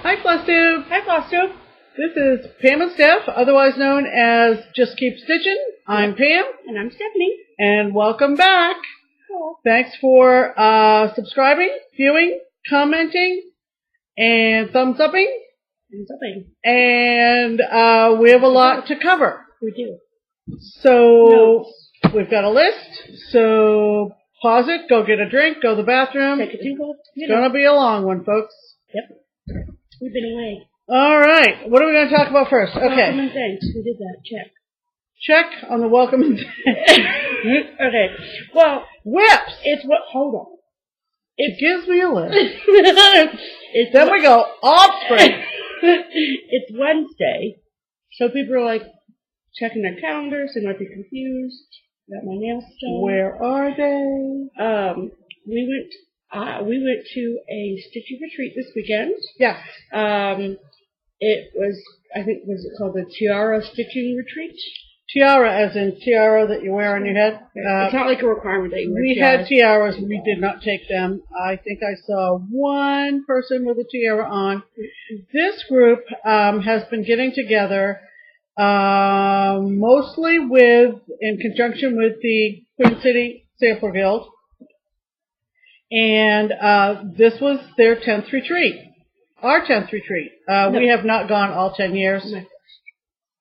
Hi, FlossTube. Hi, FlossTube. This is Pam and Steph, otherwise known as Just Keep Stitching. I'm Pam. And I'm Stephanie. And welcome back. Cool. Thanks for subscribing, viewing, commenting, and thumbs upping. And we have a lot to cover. We do. So we've got a list. So pause it, go get a drink, go to the bathroom. Take a tinkle. It's going to be a long one, folks. Yep. We've been away. All right. What are we going to talk about first? Okay. Welcome and thanks. We did that. Check. Check on the welcome and thanks. Okay. Well, whips. It's what? Hold on. It gives me a list. Then we go offspring. It's Wednesday, so people are like checking their calendars. They might be confused. Got my nails done. Where are they? We went to a stitchy retreat this weekend. Yes. It was, I think, was it called the Tiara Stitching Retreat? Tiara, as in tiara that you wear on your head. It's not like a requirement that you wear tiaras. We had tiaras. We did not take them. I think I saw one person with a tiara on. This group has been getting together mostly in conjunction with the Queen City Sampler Guild. And this was their 10th retreat. Our 10th retreat. No. We have not gone all 10 years. No.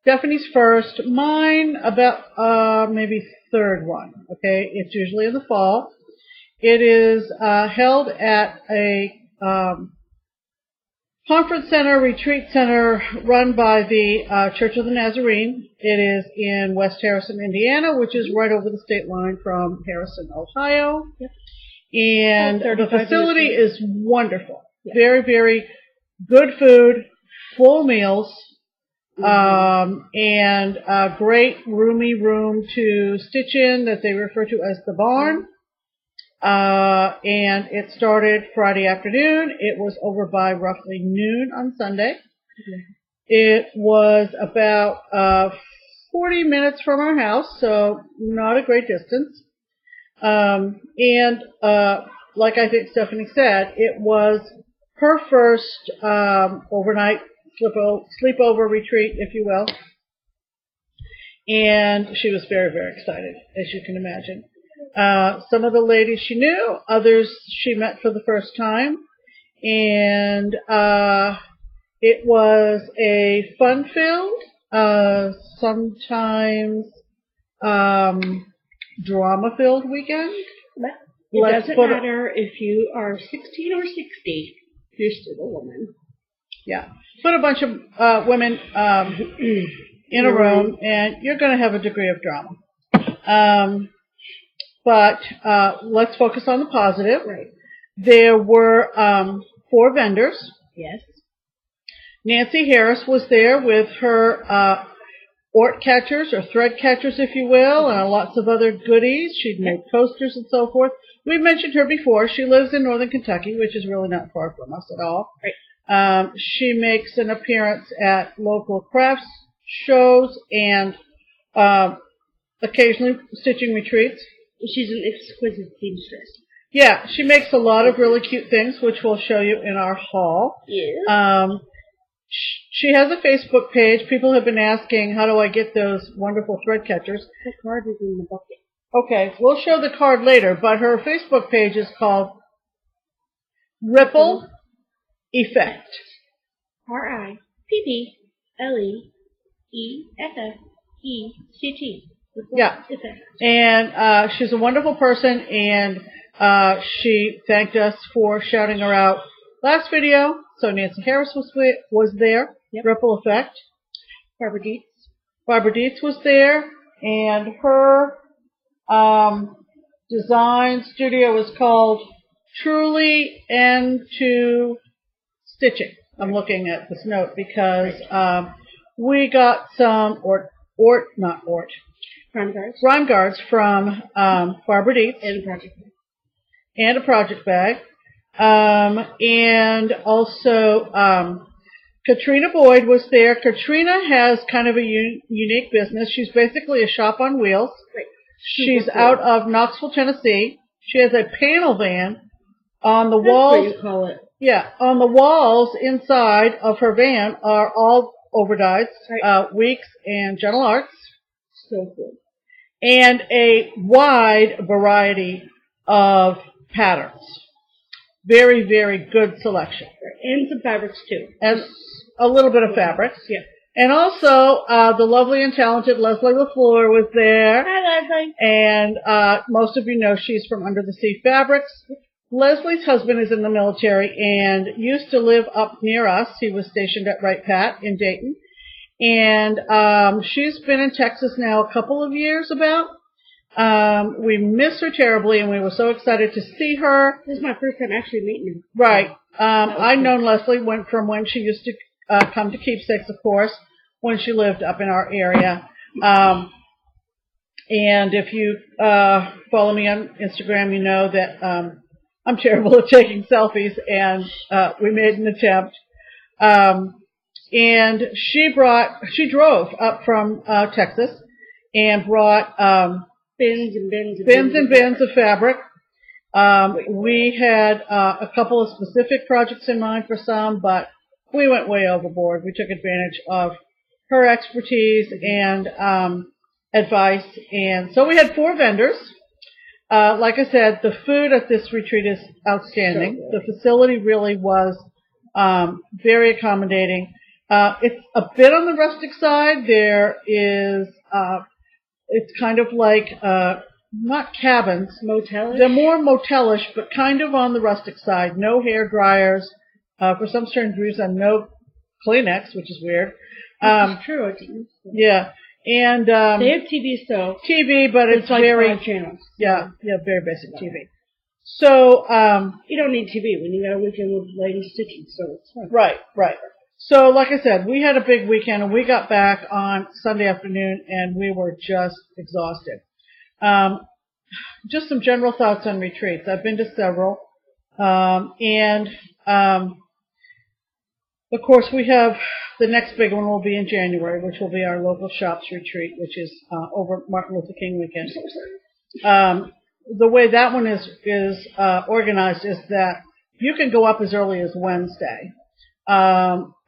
Stephanie's first. Mine about maybe third one. Okay, it's usually in the fall. It is held at a conference center, retreat center run by the Church of the Nazarene. It is in West Harrison, Indiana, which is right over the state line from Harrison, Ohio. Yep. And the facility is wonderful. Yep. Very, very good food, full meals, and a great roomy room to stitch in that they refer to as the barn. And it started Friday afternoon. It was over by roughly noon on Sunday. Yeah. It was about 40 minutes from our house, so not a great distance. Like I think Stephanie said, it was her first overnight sleepover retreat, if you will. And she was very, very excited, as you can imagine. Some of the ladies she knew, others she met for the first time. And it was a fun-filled, sometimes drama-filled weekend. It doesn't matter if you are 16 or 60. You're still a woman. Yeah. Put a bunch of women in a room, and you're going to have a degree of drama. But let's focus on the positive. Right. There were 4 vendors. Yes. Nancy Harris was there with her ort catchers or thread catchers, if you will, and lots of other goodies. She'd made coasters and so forth. We've mentioned her before. She lives in northern Kentucky, which is really not far from us at all. Right. She makes an appearance at local crafts shows and occasionally stitching retreats. She's an exquisite seamstress. Yeah, she makes a lot of really cute things, which we'll show you in our haul. Yeah. She has a Facebook page. People have been asking, how do I get those wonderful thread catchers? The card is in the bucket. Okay, we'll show the card later, but her Facebook page is called Ripple Effect. RIPPLEEFFECT. Yeah, and she's a wonderful person, and she thanked us for shouting her out last video. So Nancy Harris was there. Yep. Ripple Effect. Barbara Dietz was there, and her design studio is called Truly N2 Stitching. I'm looking at this note because we got some rhyme guards from Barbara Dietz and a project bag. And also Katrina Boyd was there. Katrina has kind of a unique business. She's basically a shop on wheels. Right. She's out of Knoxville, Tennessee. She has a panel van on the walls. That's what you call it. Yeah, on the walls inside of her van are all overdyes, Weeks and Gentle Arts. So cool. And a wide variety of patterns. Very, very good selection. And some fabrics too. And a little bit of fabrics. Yeah. And also, the lovely and talented Leslie LaFleur was there. Hi, Leslie. And most of you know she's from Under the Sea Fabrics. Leslie's husband is in the military and used to live up near us. He was stationed at Wright Pat in Dayton. And she's been in Texas now a couple of years about. We miss her terribly, and we were so excited to see her. This is my first time actually meeting her. Right. I've known Leslie from when she used to come to Keepstakes, of course, when she lived up in our area. And if you follow me on Instagram, you know that I'm terrible at taking selfies, and we made an attempt. And she drove up from Texas and brought bins and bins of fabric. We had a couple of specific projects in mind for some, but we went way overboard. We took advantage of her expertise and advice, and so we had 4 vendors. Like I said, the food at this retreat is outstanding. The facility really was very accommodating. It's a bit on the rustic side. There is, it's kind of like, not cabins. Motelish? They're more motelish, but kind of on the rustic side. No hair dryers. For some certain reason, no Kleenex, which is weird. That's true, I didn't. Yeah. And, they have TV, so. TV, but it's like very, 5 channels. Yeah, very basic TV. So, you don't need TV when you got a weekend with lady stitching, so it's fine. Right. So, like I said, we had a big weekend, and we got back on Sunday afternoon, and we were just exhausted. Just some general thoughts on retreats. I've been to several, and of course, we have the next big one will be in January, which will be our local shops retreat, which is over Martin Luther King weekend. The way that one is organized is that you can go up as early as Wednesday.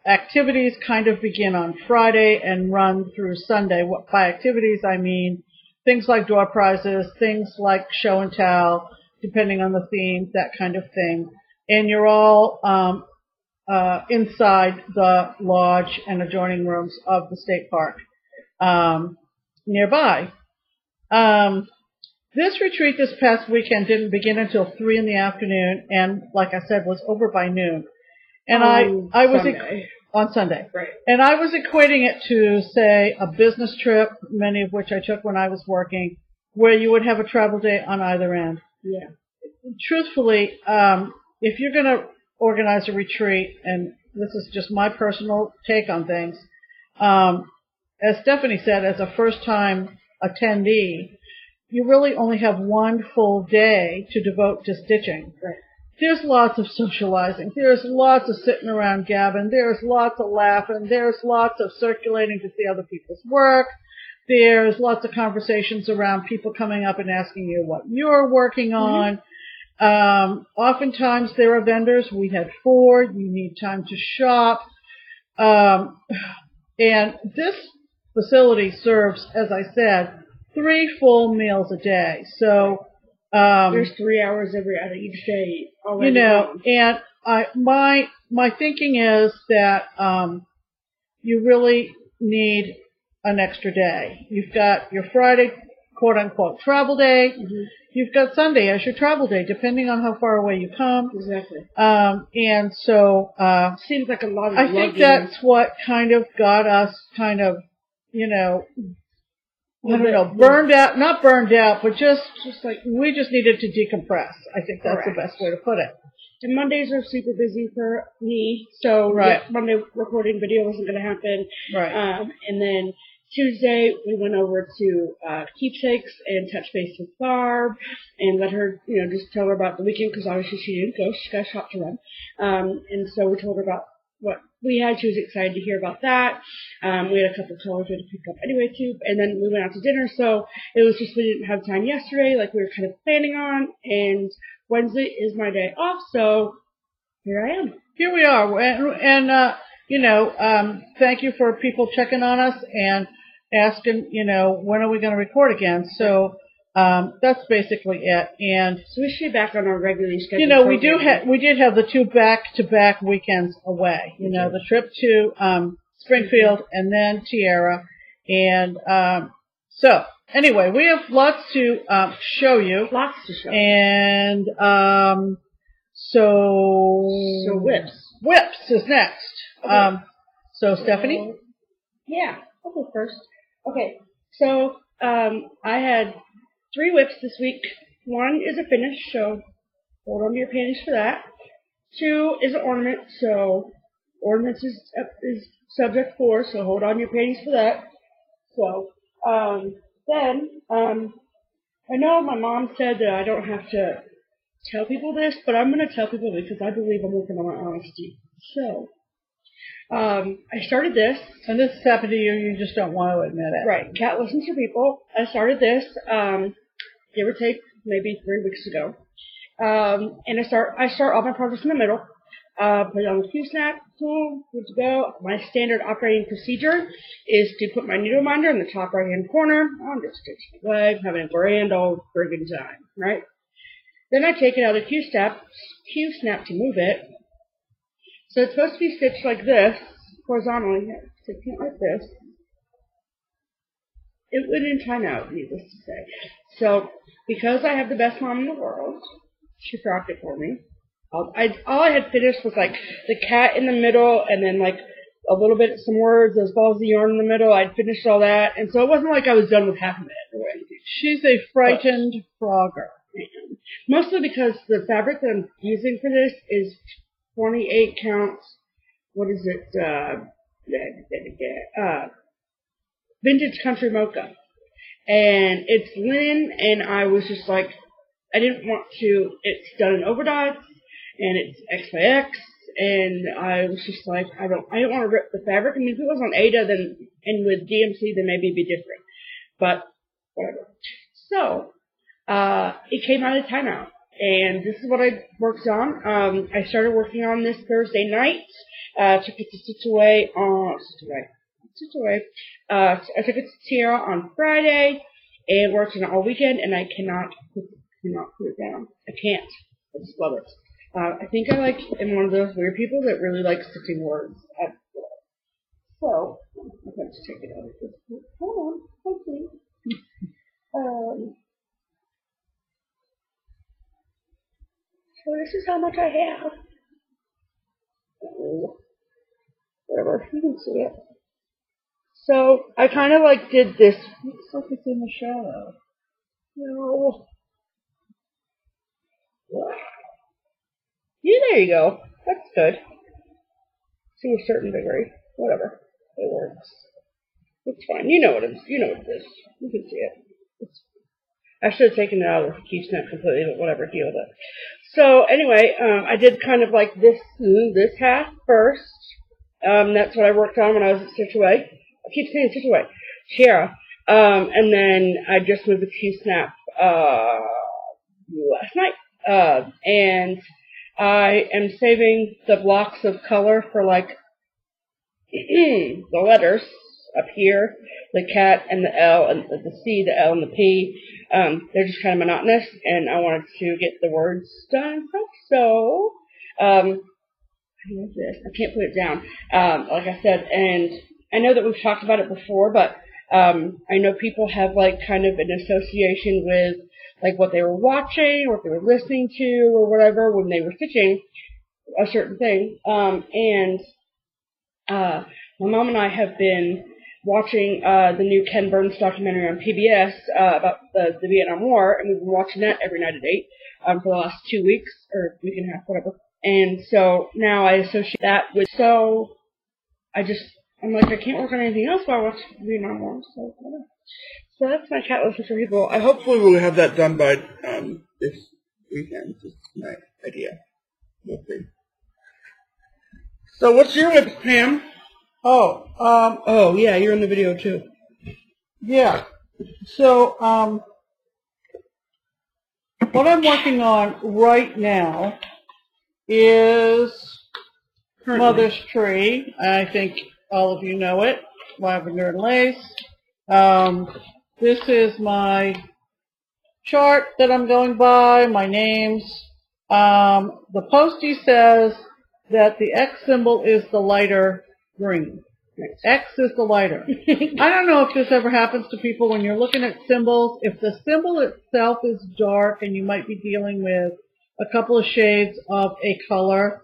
Activities kind of begin on Friday and run through Sunday. By activities, I mean things like door prizes, things like show and tell, depending on the theme, that kind of thing. And you're all inside the lodge and adjoining rooms of the state park nearby. This retreat this past weekend didn't begin until 3 in the afternoon, and like I said, was over by noon. And I was on Sunday. Right. And I was equating it to, say, a business trip, many of which I took when I was working, where you would have a travel day on either end. Yeah. Truthfully, if you're going to organize a retreat, and this is just my personal take on things, as Stephanie said, as a first-time attendee, you really only have one full day to devote to stitching. Right. There's lots of socializing. There's lots of sitting around gabbing. There's lots of laughing. There's lots of circulating to see other people's work. There's lots of conversations around people coming up and asking you what you're working on. Oftentimes there are vendors. We had 4. You need time to shop. And this facility serves, as I said, 3 full meals a day. So, there's 3 hours out of each day already. You know, and my thinking is that, you really need an extra day. You've got your Friday, quote unquote, travel day. Mm-hmm. You've got Sunday as your travel day, depending on how far away you come. Exactly. And so, seems like a lot of I think that's what kind of got us kind of, you know, I don't know, not burned out, but just like, we just needed to decompress. I think that's the best way to put it. And Mondays are super busy for me, so Monday recording video wasn't going to happen. Right. And then Tuesday, we went over to Keepsakes and touched base with Barb and let her, you know, just tell her about the weekend, because obviously she didn't go. She's got a shop to run. And so we told her about what we had. She was excited to hear about that. We had a couple of colors we had to pick up anyway, too. And then we went out to dinner, so it was just we didn't have time yesterday like we were kind of planning on. And Wednesday is my day off, so here I am. Here we are, and you know, thank you for people checking on us and asking, you know, when are we going to record again? So that's basically it. And so we should be back on our regularly scheduled. You know, we did have the 2 back-to-back weekends away. You know, the trip to Springfield and then Tiara, and so anyway, we have lots to show you. Lots to show. And so whips is next. Okay. So Stephanie? Yeah, I'll go first. Okay, so I had 3 whips this week. 1 is a finish, so hold on to your panties for that. 2 is an ornament, so ornaments is subject 4, so hold on to your panties for that. So then I know my mom said that I don't have to tell people this, but I'm going to tell people because I believe I'm working on my honesty. So I started this. And this has happened to you, you just don't want to admit it. Right. Cat listens to people. I started this, give or take, maybe 3 weeks ago. And I start all my projects in the middle. Put it on the Q-snap tool, good to go. My standard operating procedure is to put my needle minder in the top right-hand corner. I'm just stitching away, having a grand old friggin' time, right? Then I take it out of the Q-snap to move it. So it's supposed to be stitched like this, horizontally, stitching it like this. It went in timeout, needless to say. So, because I have the best mom in the world, she frocked it for me. All I had finished was like the cat in the middle, and then like a little bit, some words, those balls of yarn in the middle. I'd finished all that, and so it wasn't like I was done with half of it or anything. She's a frightened frogger. Mostly because the fabric that I'm using for this is 28 counts. What is it? Vintage Country Mocha, and it's linen. And I was just like, I didn't want to. It's done in overdots, and it's X by X, and I was just like, I don't want to rip the fabric. I mean, if it was on Ada, then and with DMC, then maybe it'd be different. But whatever. So it came out of timeout, and this is what I worked on. I started working on this Thursday night. Took it to Stitch Away. I took it to Tiara on Friday and worked on it all weekend, and I cannot put it down. I can't. I just love it. I think I am one of those weird people that really like stitching words. So I'm going to take it out of this. Hold on, hopefully. So this is how much I have. Whatever, you can see it. So I kind of did this. Looks like it's in the shadow. No. Yeah, there you go. That's good. To a certain degree. Whatever. It works. It's fine. You know what it is. You can see it. I should have taken it out of the Q-snap completely, but whatever, deal with it. So anyway, I did kind of this half first. That's what I worked on when I was at Stitch Away. I keep saying Stitch Away. Tiara. And then I just moved the Q-snap last night. And I am saving the blocks of color for the letters up here, the cat and the L and the C, the L and the P. They're just kind of monotonous, and I wanted to get the words done and stuff. So, I love this. I can't put it down. Like I said, and I know that we've talked about it before, but I know people have kind of an association with what they were watching or what they were listening to or whatever when they were stitching a certain thing. And my mom and I have been watching the new Ken Burns documentary on PBS about the Vietnam War, and we've been watching that every night at 8 for the last 2 weeks, or week and a half, whatever. And so now I associate that with, so I'm like, I can't work on anything else while I watch the Vietnam War, so whatever. So that's my cat listen for people. I hopefully will have that done by this weekend. Just my idea. We'll see. So what's your whip, Pam? Oh, yeah, you're in the video too. Yeah. So, what I'm working on right now is Mother's Tree. I think all of you know it. Lavender and Lace. This is my chart that I'm going by, my names. The postie says that the X symbol is the lighter green. X is the lighter. I don't know if this ever happens to people when you're looking at symbols. If the symbol itself is dark and you might be dealing with a couple of shades of a color,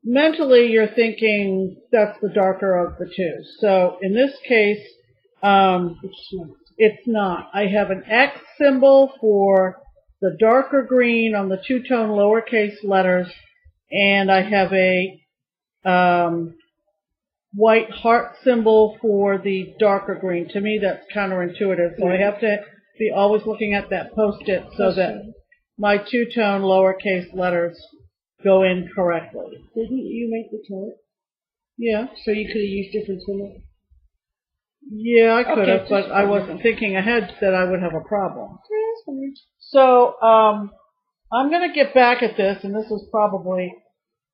mentally you're thinking that's the darker of the two. So in this case, it's not. I have an X symbol for the darker green on the two-tone lowercase letters, and I have a white heart symbol for the darker green. To me, that's counterintuitive, so I have to be always looking at that post-it so that my two-tone lowercase letters go in correctly. Didn't you make the chart? Yeah. So you could have used different symbols? Yeah, I could have, but I wasn't thinking ahead that I would have a problem. So I'm going to get back at this, and this is probably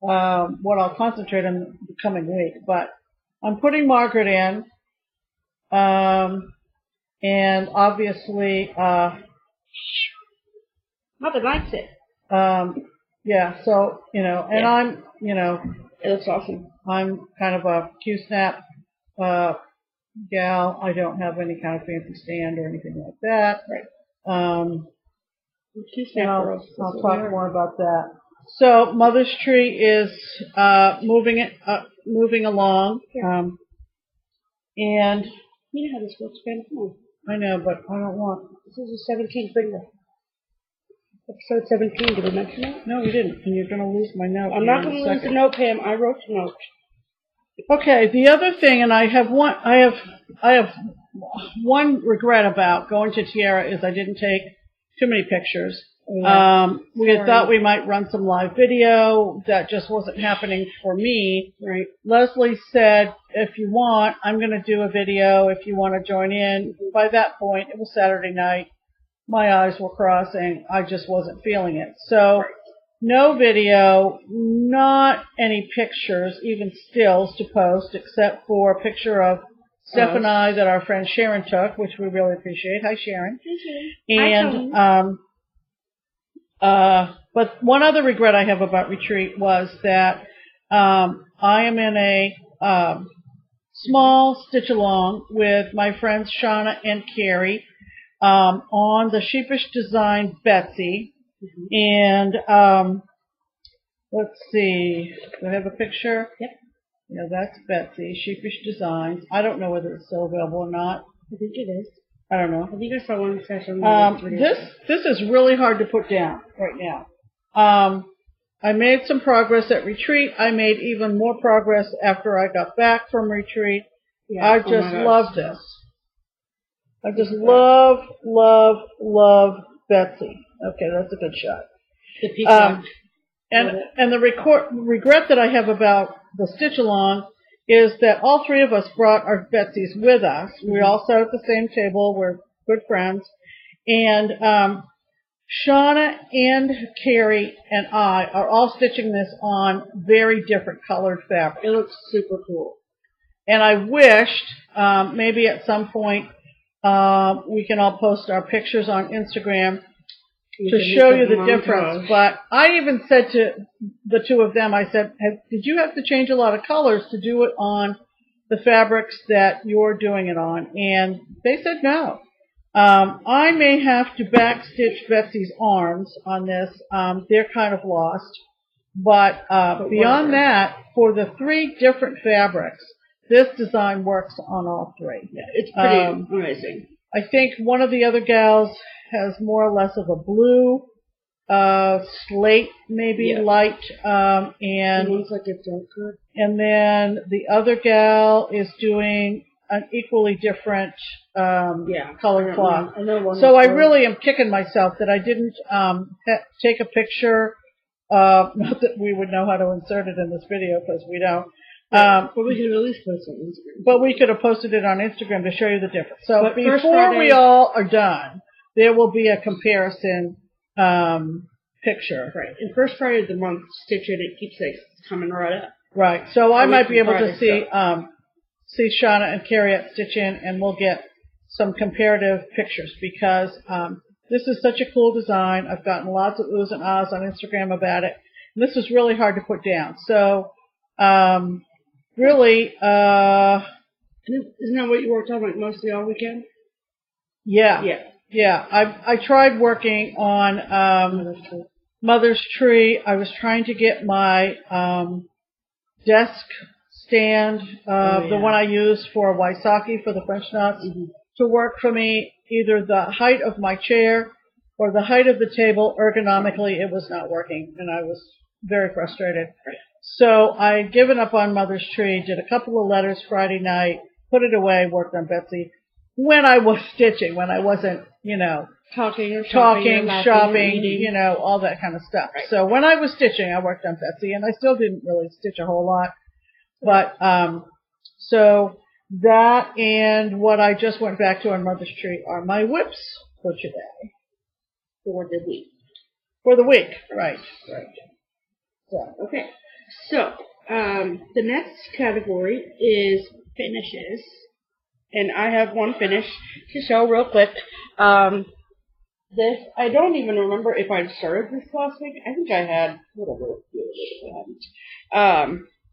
what I'll concentrate on the coming week, but I'm putting Margaret in, and obviously, Mother likes it. Yeah, so, and Yeah. I'm, It looks awesome. I'm kind of a Q-snap gal. I don't have any kind of fancy stand or anything like that. Right. And I'll talk more about that. So Mother's Tree is moving along, and you know how this works, Ben. Come on. I know, but I don't want. This is the 17th bingo. Episode 17. Did we mention it? No, we didn't. And you're going to lose my note. I'm not going to lose the note, Pam. I wrote the note. Okay. The other thing, and I have one regret about going to Tiara is I didn't take too many pictures. Yeah. We had thought we might run some live video. That just wasn't happening for me. Right. Leslie said, if you want, I'm going to do a video if you want to join in. By that point, it was Saturday night. My eyes were crossing. I just wasn't feeling it. So no video, not any pictures, even stills to post, except for a picture of Steph and I that our friend Sharon took, which we really appreciate. Hi, Sharon. And but one other regret I have about retreat was that I am in a small stitch along with my friends Shauna and Carrie on the Sheepish Design Betsy. And let's see, do I have a picture? Yep. Yeah, that's Betsy, Sheepish Designs. I don't know whether it's still available or not. I think it is. I don't know. I think I saw one session. This is really hard to put down right now. I made some progress at retreat. I made even more progress after I got back from retreat. Yeah, I just love this. I just love Betsy. Okay, that's a good shot. The peacock. And the regret that I have about the stitch along is that all three of us brought our Betsy's with us. We all sat at the same table. We're good friends. And Shauna and Carrie and I are all stitching this on very different colored fabric. It looks super cool. And I wished maybe at some point we can all post our pictures on Instagram to show you the difference. But I even said to the two of them, I said, did you have to change a lot of colors to do it on the fabrics that you're doing it on? And they said no. I may have to backstitch Betsy's arms on this. They're kind of lost. But beyond that, for the three different fabrics, this design works on all three. Yeah, it's pretty amazing. I think one of the other gals has more or less of a blue, slate, maybe light, and it looks like it's darker. And then the other gal is doing an equally different colored cloth. So I really am kicking myself that I didn't take a picture. Not that we would know how to insert it in this video because we don't. But we could at least post it on Instagram. But we could have posted it on Instagram to show you the difference. So before we all are done, there will be a comparison picture. Right. And first Friday of the month, Stitching at Keepsakes is coming right up. Right. So I might be able to see Shauna and Carrie at Stitchin, and we'll get some comparative pictures because this is such a cool design. I've gotten lots of oohs and ahs on Instagram about it. And this is really hard to put down. So really, isn't that what you worked on like mostly all weekend? Yeah. I tried working on Mother's Tree. I was trying to get my desk stand, the one I use for Waisaki for the French knots, to work for me, either the height of my chair or the height of the table. Ergonomically, it was not working, and I was very frustrated. So I'd given up on Mother's Tree, did a couple of letters Friday night, put it away, worked on Betsy. When I was stitching, when I wasn't, talking, shopping, all that kind of stuff. Right. So when I was stitching, I worked on Betsy, and I still didn't really stitch a whole lot. But, so that and what I just went back to on Mother's Tree are my whips for today. For the week. For the week, right. So, okay. So, the next category is finishes. And I have one finish to show real quick. This, I don't even remember if I started this last week. I think I had,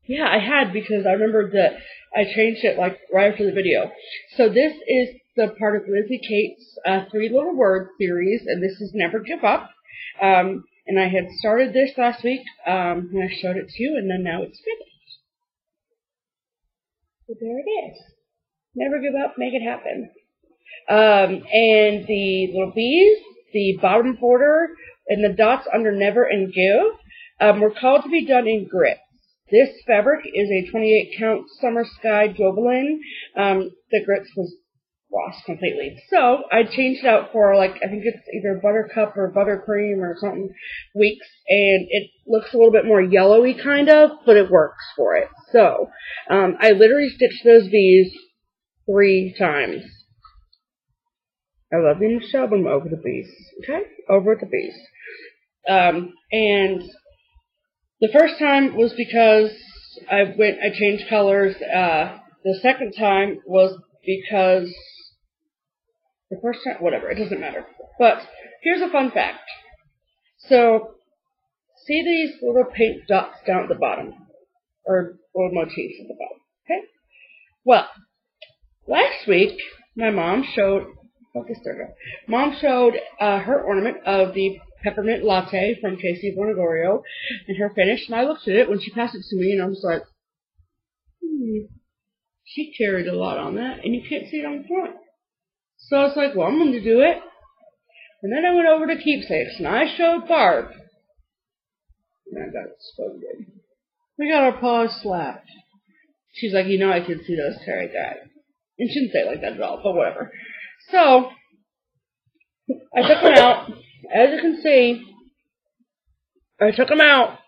yeah, I had because I remembered that I changed it like right after the video. So this is the part of Lizzie Kate's 3 Little Words series, and this is Never Give Up. And I had started this last week, and I showed it to you, and then now it's finished. So there it is. Never give up, make it happen. And the little bees, the bottom border, and the dots under never and give were called to be done in grits. This fabric is a 28 count Summer Sky Jovelin. The grits was lost completely. So I changed it out for I think it's either buttercup or buttercream or something weeks, and it looks a little bit more yellowy kind of, but it works for it. So I literally stitched those bees 3 times. I love you, shove them over the bees. Okay? Over the bees. And the first time was because I changed colors. The second time was because the first time, whatever, it doesn't matter. But here's a fun fact. So, see these little pink dots down at the bottom? Or little motifs at the bottom. Okay? Well, last week, my mom showed, her ornament of the peppermint latte from Casey Bonagorio and her finish, and I looked at it when she passed it to me, and I was like, she carried a lot on that, and you can't see it on the front. So I was like, well, I'm going to do it. And then I went over to Keepsakes, and I showed Barb. And I got exploded. We got our paws slapped. She's like, I can see those carry that. And she didn't say it like that at all, but whatever. So, I took them out. As you can see, I took them out.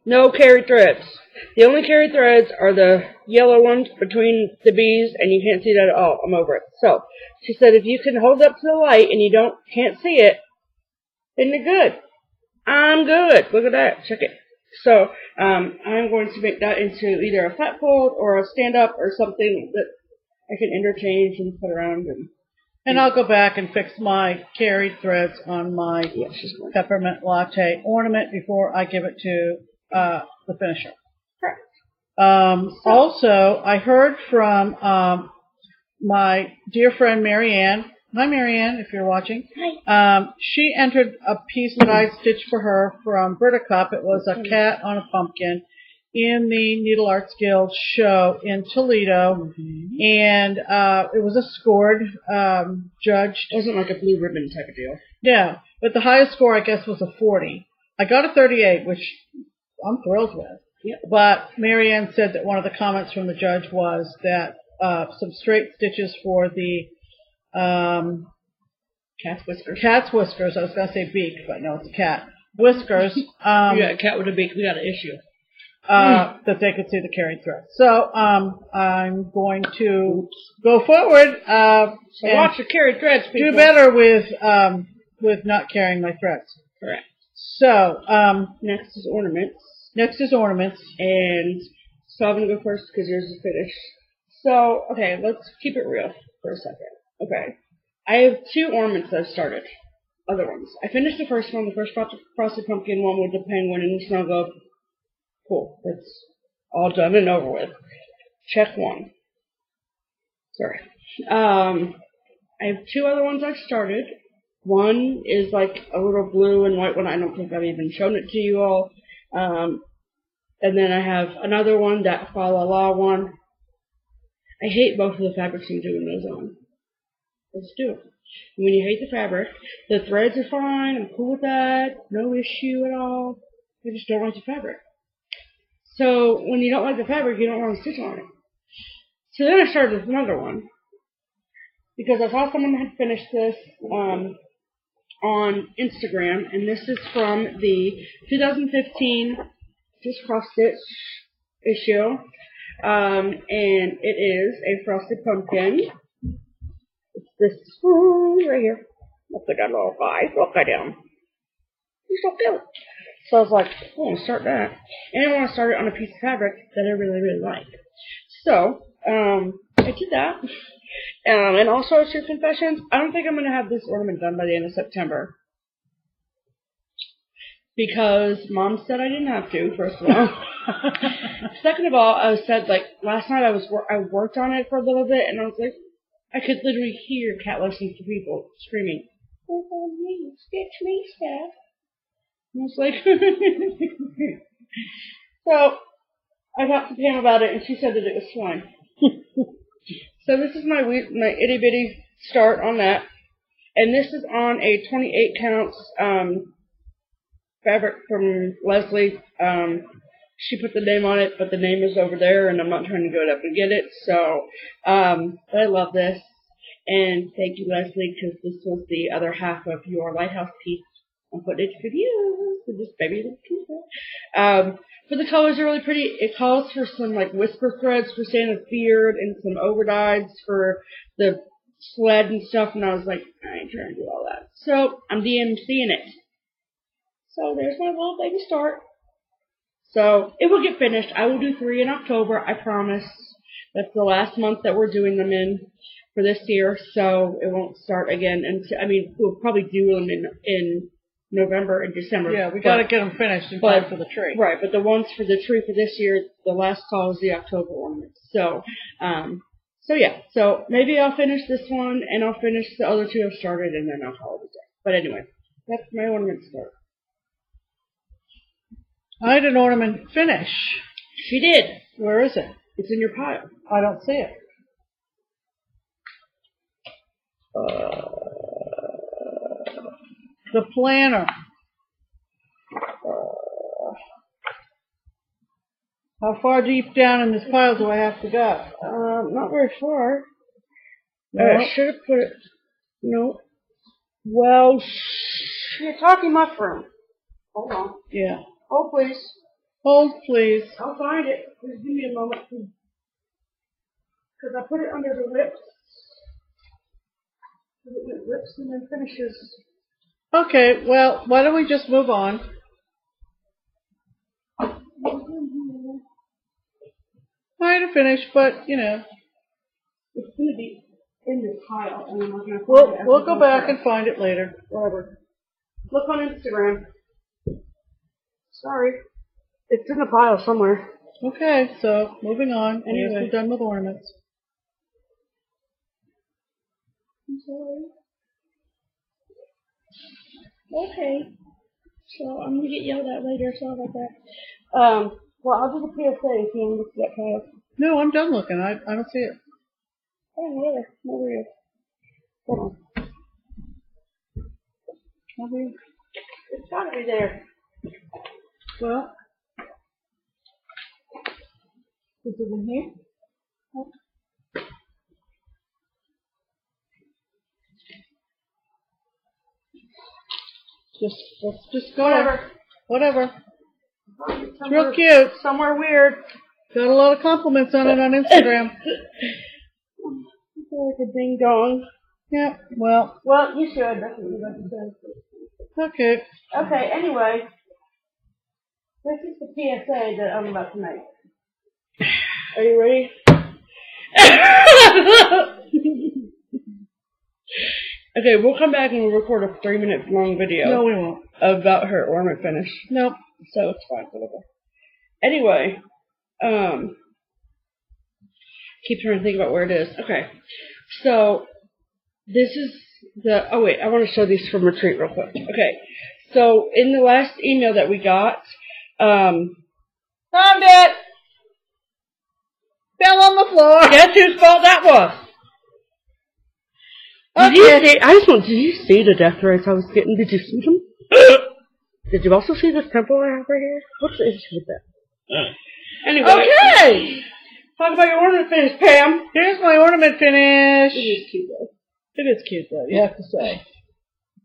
No carry threads. The only carry threads are the yellow ones between the bees, and you can't see that at all. I'm over it. So, she said if you can hold up to the light and you can't see it, then you're good. I'm good. Look at that. Check it. So, I'm going to make that into either a flat fold or a stand-up or something that I can interchange and put around. And I'll go back and fix my carried threads on my peppermint latte ornament before I give it to the finisher. Correct. Also, I heard from my dear friend Marianne. Hi, Marianne, if you're watching. Hi. She entered a piece that I stitched for her from Brita Cup. It was a cat on a pumpkin in the Needle Arts Guild show in Toledo. And it was a scored, judged. It wasn't like a blue ribbon type of deal. Yeah, but the highest score, I guess, was a 40. I got a 38, which I'm thrilled with. Yeah. But Marianne said that one of the comments from the judge was that some straight stitches for the cat's whiskers. Cat's whiskers. I was going to say beak, but no, it's a cat. Whiskers. You got a cat with a beak. We got an issue. That they could see the carried thread. So I'm going to go forward. So watch your carried threads, people. Do better with not carrying my threads. Correct. So, next is ornaments. And so I'm going to go first because yours is finished. So, okay, let's keep it real for a second. Okay. I have 2 ornaments that I've started. Other ones. I finished the first one, the first frosted pumpkin one with the penguin and the snow globe. Cool. That's all done and over with. Check 1. Sorry. I have 2 other ones I've started. One is like a little blue and white one. I don't think I've even shown it to you all. And then I have another one, that Fa La La one. I hate both of the fabrics I'm doing those on. Let's do it. And when you hate the fabric, the threads are fine. I'm cool with that. No issue at all. I just don't like the fabric. So when you don't like the fabric, you don't want to stitch on it. So then I started with another one. Because I saw someone had finished this on Instagram. And this is from the 2015 Just Cross Stitch issue. And it is a frosted pumpkin. It's this one right here. Look at that little guy. Look at him. He's so cute. So I was like, I want to start that. And I want to start it on a piece of fabric that I really, really like. So, I did that. And also, True Confessions, I don't think I'm going to have this ornament done by the end of September. Because Mom said I didn't have to, first of all. Second of all, I said, like, last night I worked on it for a little bit, and I was like, I could literally hear cat lessons to people screaming, "Oh, me, stitch me, Steph." And I was like, so I talked to Pam about it, and she said that it was fine. So this is my itty bitty start on that, and this is on a 28 counts fabric from Leslie. She put the name on it, but the name is over there, and I'm not trying to go up and get it. So, but I love this, and thank you, Leslie, because this was the other half of your lighthouse piece. I'm putting it for you, for this baby little piece. But the colors are really pretty. It calls for some like whisper threads for Santa's beard and some overdyes for the sled and stuff. And I was like, I ain't trying to do all that. So I'm DMCing it. So there's my little baby start. So it will get finished. I will do 3 in October. I promise. That's the last month that we're doing them in for this year. So it won't start again until, I mean, we'll probably do them in November and December. Yeah, we got to get them finished in time for the tree. Right, but the ones for the tree for this year, the last call is the October ornaments. So, yeah. So maybe I'll finish this one, and I'll finish the other 2 I've started, and then I'll call it a day. But anyway, that's my ornament start. I had an ornament finish. She did. Where is it? It's in your pile. I don't see it. The planner. How far deep down in this pile do I have to go? Not very far. No. I should have put it. No. Well, you're talking mushroom. Hold on. Yeah. Oh, please. Hold, please. I'll find it. Just give me a moment. Because I put it under the whips. It whips and then finishes. Okay, well, why don't we just move on? Trying to finish, but, you know. It's going to be in this pile. And I'm not going to We'll go back and find it later. Whatever. Look on Instagram. Sorry. It's in the pile somewhere. Okay, so moving on. Anyway. We're done with ornaments. I'm sorry. Okay. So I'm going to get yelled at later. Sorry about that. Well, I'll do the PSA if you want to look at that pile. No, I'm done looking. I don't see it. Oh, whatever. No worries. Hold on. It's got to be there. Well, is it in here? Let's just go. Whatever. It's real cute. Somewhere weird. Got a lot of compliments on it on Instagram. I feel like a ding dong. Yeah, well. Well, you should. That's what you like to say. Okay. Okay, anyway. This is the PSA that I'm about to make. Are you ready? Okay, we'll come back and we'll record a 3-minute long video. No, we won't. About her ornament finish. Nope. So it's fine, whatever. Anyway, keep trying to think about where it is. Okay, so this is the, oh wait, I want to show these from Retreat real quick. Okay, so in the last email that we got, found it! Fell on the floor. Guess whose fault that was? Did you see, did you see the death race I was getting? Did you see them? Did you also see this temple I have right here? What's the issue with that? Anyway. Okay! Talk about your ornament finish, Pam. Here's my ornament finish. It is cute, though. It is cute, though, you have to say.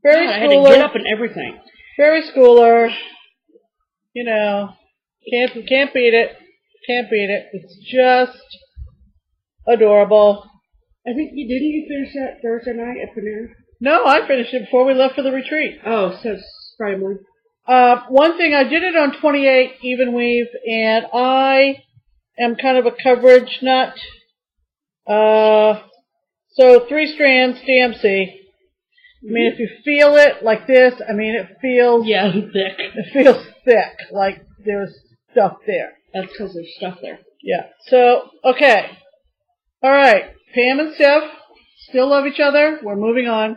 Very God, schooler. I had to get up and everything. Very schooler. You know, can't beat it. Can't beat it. It's just adorable. I think you finish that Thursday night at Panera? No, I finished it before we left for the retreat. Oh, so it's Friday morning. One thing, I did it on 28 even weave, and I am kind of a coverage nut. So 3 strands DMC. I mean, if you feel it like this, I mean, it feels... Yeah, thick. It feels thick, like there's stuff there. That's because there's stuff there. Yeah. So, okay. All right. Pam and Steph still love each other. We're moving on.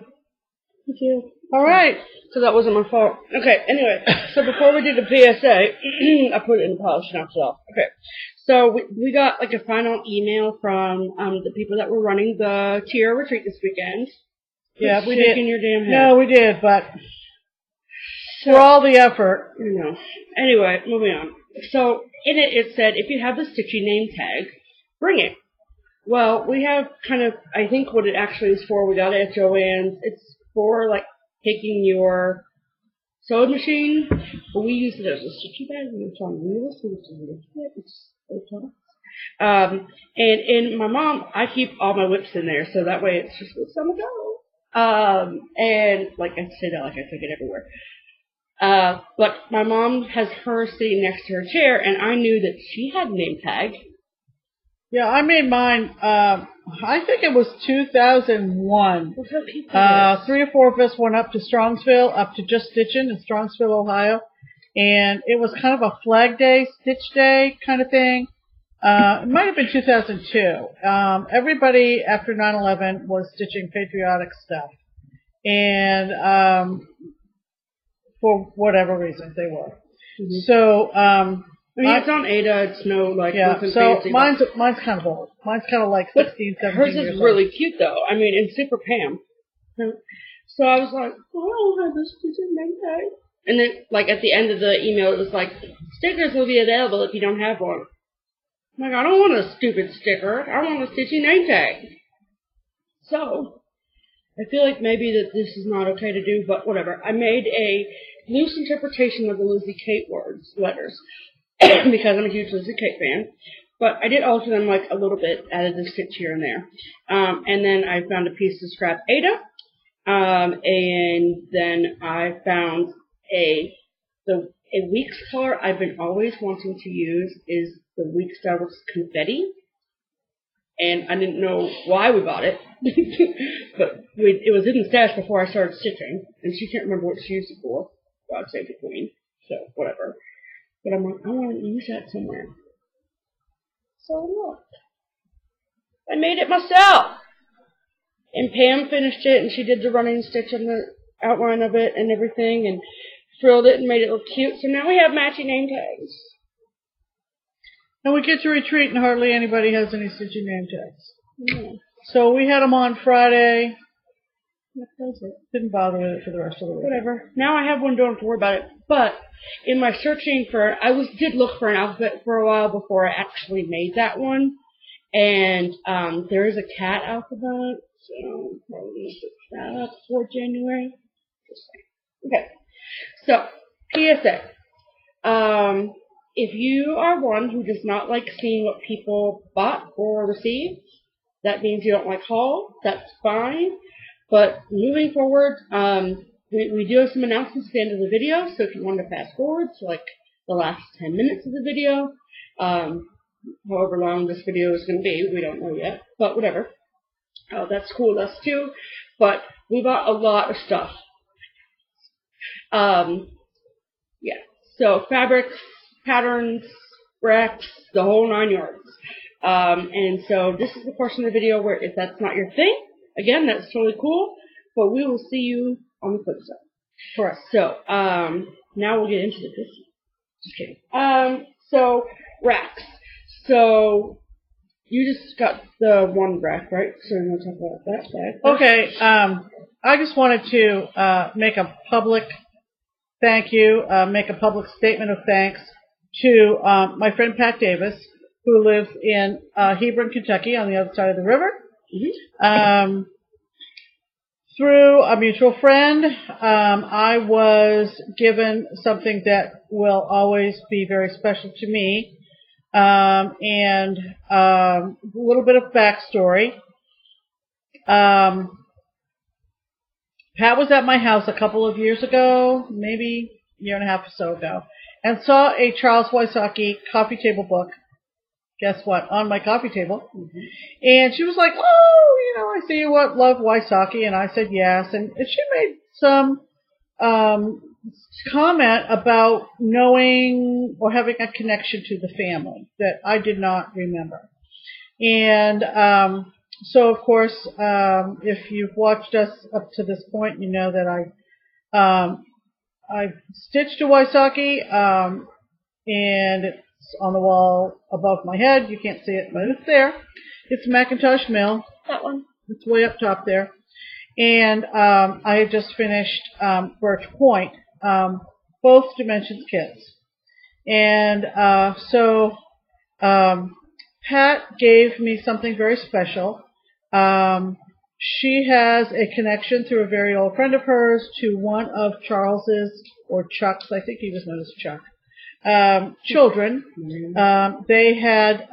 Thank you. All right. So that wasn't my fault. Okay, anyway. So before we do the PSA, I put it in the pile, she knocked it off. Okay. So we got like a final email from the people that were running the Tiara Retreat this weekend. Yeah, we did. Your damn head. No, we did, but for all the effort. You know. Anyway, moving on. So in it said, if you have the stitchy name tag, bring it. Well, we have kind of, I think what it actually is for, we got it at Joann's. It's for like taking your sewing machine, but we use it as a stitchy bag. It's on wheels, and in my mom, I keep all my whips in there, so that way it's just with some go. And like I say that like I take it everywhere. But my mom has her sitting next to her chair, and I knew that she had a name tag. Yeah, I made mine, I think it was 2001. 3 or 4 of us went up to Strongsville, up to JustKeepStitchin in Strongsville, Ohio. And it was kind of a flag day, stitch day kind of thing. It might have been 2002. Everybody after 9/11 was stitching patriotic stuff. And, for whatever reasons they were. Mm-hmm. So, I mean, it's on Ada. It's no, like, nothing so fancy. Mine's kind of old. Mine's kind of like 16, 17 hers years is old. really cute, though. I mean, and super Pam. So I was like, oh, I don't have this stitching name tag. And then, like, at the end of the email, it was like, stickers will be available if you don't have one. I'm like, I don't want a stupid sticker. I want a stitching name tag. So, I feel like maybe that this is not okay to do, but whatever. I made a loose interpretation of the Lizzie Kate letters. Because I'm a huge Lizzie Kate fan. But I did alter them like a little bit, added a stitch here and there. And then I found a piece to scrap Ada. And then I found a Weeks color I've been always wanting to use is the Weeks Starbucks Confetti. And I didn't know why we bought it. But it was in the stash before I started stitching. And she can't remember what she used it for. God save the queen. So, whatever. But I'm like, I want to use that somewhere. So look. I made it myself. And Pam finished it, and she did the running stitch on the outline of it and everything, and frilled it and made it look cute. So now we have matching name tags. And we get to retreat, and hardly anybody has any stitching name tags. Yeah. So we had them on Friday. Didn't bother with it for the rest of the week. Whatever. Now I have one, don't have to worry about it. But in my searching for, did look for an alphabet for a while before I actually made that one. And there is a cat alphabet, so I'm probably going to pick that up for January. Just saying. Okay. So, PSA. If you are one who does not like seeing what people bought or received, that means you don't like haul. That's fine. But moving forward, We do have some announcements at the end of the video, so if you want to fast forward to like the last 10 minutes of the video, however long this video is going to be, we don't know yet, but whatever. That's cool, us too. But we bought a lot of stuff. Yeah, so fabrics, patterns, racks, the whole 9 yards. And so this is the portion of the video where if that's not your thing, again, that's totally cool, but we will see you on the flip side. Correct. So, now we'll get into the business. Just kidding. So, racks. So, you just got the one rack, right? So we're going to talk about that side. Okay, I just wanted to make a public thank you, make a public statement of thanks to my friend Pat Davis, who lives in Hebron, Kentucky, on the other side of the river. Mm-hmm. Through a mutual friend, I was given something that will always be very special to me, and a little bit of backstory. Pat was at my house a couple of years ago, maybe a year and a half or so ago, and saw a Charles Wysocki coffee table book. Guess what? On my coffee table. Mm-hmm. And she was like, oh, I see you love Wysocki. And I said yes. And she made some comment about knowing or having a connection to the family that I did not remember. And so, of course, if you've watched us up to this point, you know that I stitched a Wysocki, and it's on the wall above my head. You can't see it, but it's there. It's Macintosh Mill. That one. It's way up top there. And I had just finished Birch Point, both dimensions kits. And so Pat gave me something very special. She has a connection through a very old friend of hers to one of Charles's, or Chuck's, I think he was known as Chuck, children. They had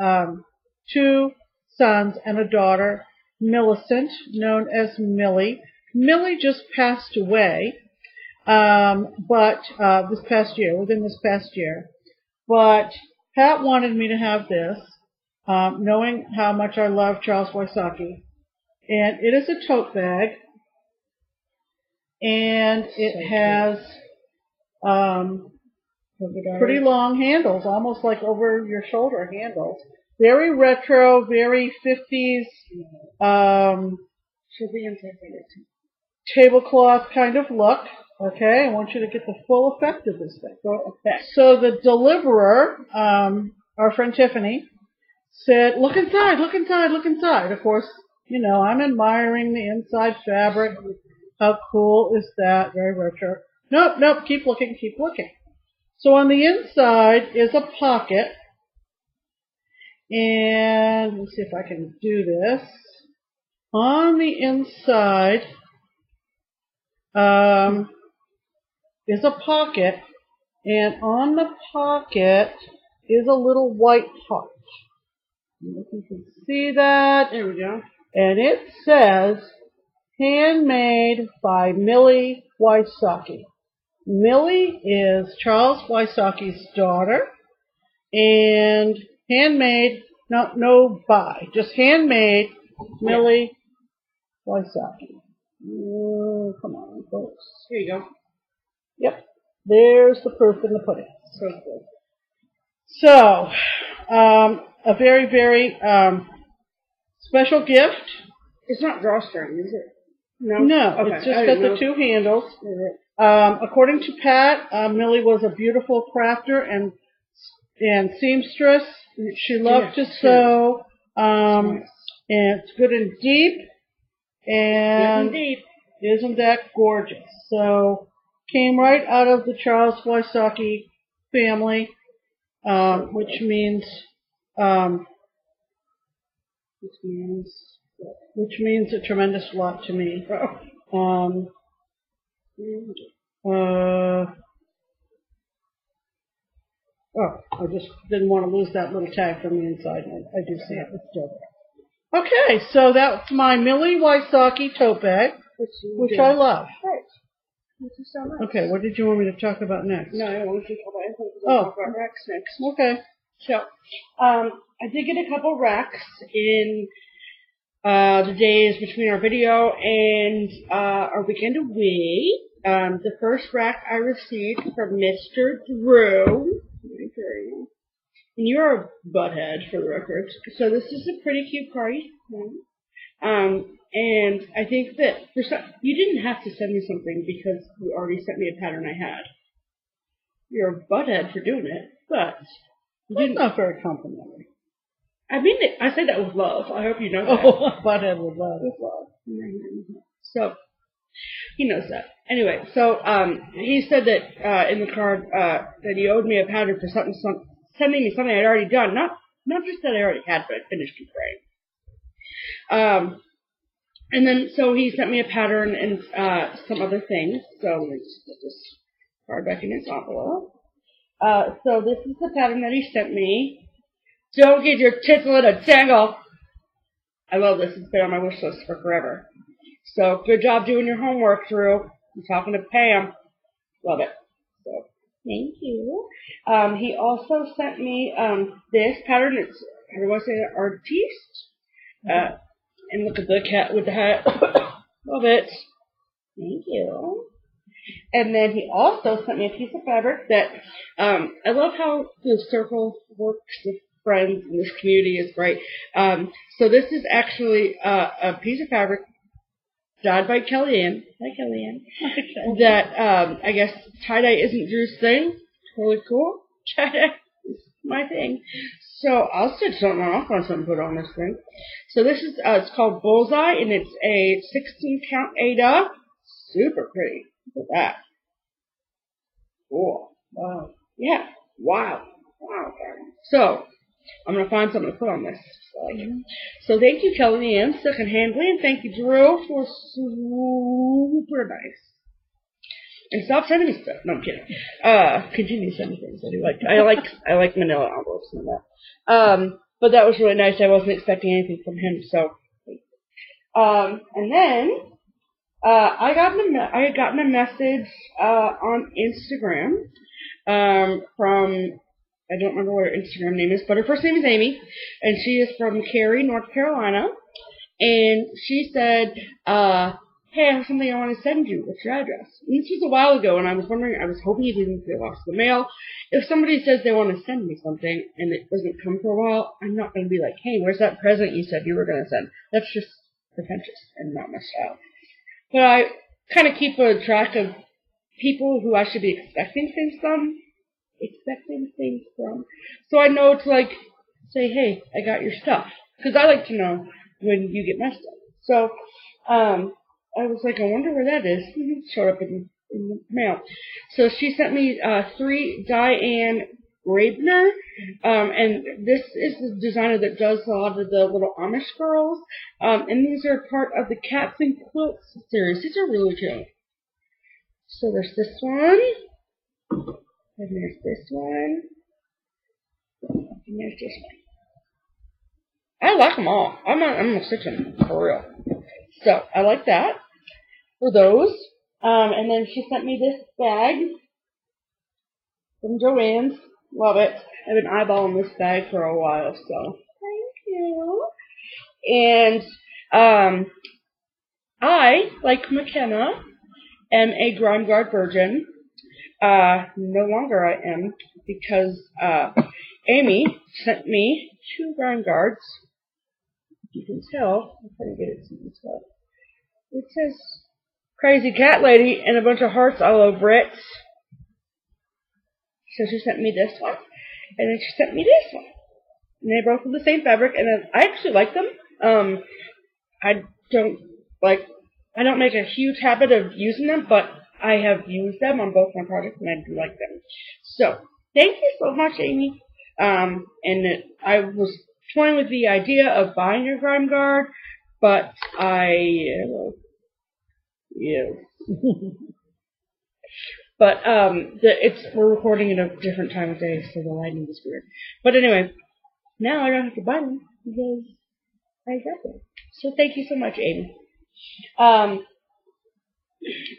2 sons and a daughter, Millicent, known as Millie. Millie just passed away, but within this past year. But Pat wanted me to have this, knowing how much I love Charles Wysocki. And it is a tote bag, and it has pretty long handles, almost like over your shoulder handles. Very retro, very 50s, tablecloth kind of look. Okay, I want you to get the full effect of this thing. So the deliverer, our friend Tiffany, said, look inside, look inside, look inside. Of course, I'm admiring the inside fabric. How cool is that? Very retro. Nope, keep looking, keep looking. So on the inside is a pocket. And let's see if I can do this. On the inside is a pocket. And on the pocket is a little white heart. If you can see that. There we go. And it says, handmade by Millie Wysocki. Millie is Charles Wysocki's daughter, and handmade, just handmade Millie Wysocki. Come on, folks. Here you go. Yep. There's the proof in the pudding. So good. So, a very, very special gift. It's not drawstring, is it? No, okay. It's just got the 2 handles. According to Pat, Millie was a beautiful crafter and seamstress. She loved to sew, and it's good and deep. And isn't that gorgeous? So, came right out of the Charles Wysocki family, which means a tremendous lot to me. I just didn't want to lose that little tag from the inside. I do see it. It's still there. Okay, so that's my Millie Wysocki tote bag, which I love. Thank you so much. Okay, what did you want me to talk about next? No, I want to talk about racks next. Okay. So, I did get a couple racks in the days between our video and our weekend away. The first rack I received from Mr. Drew. And you're a butthead, for the record. So this is a pretty cute card. And I think that you didn't have to send me something because you already sent me a pattern I had. You're a butthead for doing it, but that's not very complimentary. I mean, I say that with love. I hope you know that. Oh, butthead with love. With love. So he knows that. Anyway, so he said that in the card that he owed me a pattern for sending me something I'd already done. Not just that I already had, but I finished it right. And then, so he sent me a pattern and some other things. So let me just put this card back in its envelope. So this is the pattern that he sent me. Don't get your tits in a tangle. I love this. It's been on my wish list for forever. So good job doing your homework, Drew. I'm talking to Pam. Love it. So thank you. He also sent me this pattern. It's, how do I say it? Artiste. And look at the cat with the hat. Love it. Thank you. And then he also sent me a piece of fabric that, I love how the circle works with friends in this community is great. So this is actually a piece of fabric dyed by Kellyanne. Hi, Kellyanne. That, I guess tie-dye isn't Drew's thing. Totally cool. Tie-dye is my thing. So I'll stitch something off on something put on this thing. So this is, it's called Bullseye, and it's a 16 count Ada. Super pretty. Look at that. Cool. Wow. Yeah. Wow. Wow. So I'm going to find something to put on this. So thank you, Kellyanne, second-handly, and thank you, Drew, for super nice. And stop sending me stuff. No, I'm kidding. Continue sending things. I like manila envelopes and that. But that was really nice. I wasn't expecting anything from him, so. And then, I had gotten a message, on Instagram, from, I don't remember what her Instagram name is, but her first name is Amy, and she is from Cary, North Carolina, and she said, hey, I have something I want to send you. What's your address? And this was a while ago, and I was hoping it didn't get lost in the mail. If somebody says they want to send me something, and it doesn't come for a while, I'm not going to be like, hey, where's that present you said you were going to send? That's just pretentious and not my style. But I kind of keep a track of people who I should be expecting things from. So I know to, like, say, hey, I got your stuff. Because I like to know when you get messed up. So, I was like, I wonder where that is. It showed up in the mail. So she sent me 3 Diane Grabner, and this is the designer that does a lot of the little Amish girls, and these are part of the Cats and Quilts series. These are really cute. So there's this one, and there's this one, and there's this one. I like them all. I'm gonna stitch them for real. So I like that. For those. And then she sent me this bag from Joann's. Love it. I've been eyeballing this bag for a while, so thank you. And I, like McKenna, am a Grime Guard virgin. No longer I am, because Amy sent me 2 Grime Guards. You can tell. I'm trying to get it to this way. It says Crazy Cat Lady and a bunch of hearts all over it. So she sent me this one. And then she sent me this one. And they both are the same fabric, and I actually like them. I don't make a huge habit of using them, but I have used them on both my projects, and I do like them. So, thank you so much, Amy. And I was toying with the idea of buying your Grime Guard, but but we're recording at a different time of day, so the lighting is weird. But anyway, now I don't have to buy them because I got them. So thank you so much, Amy.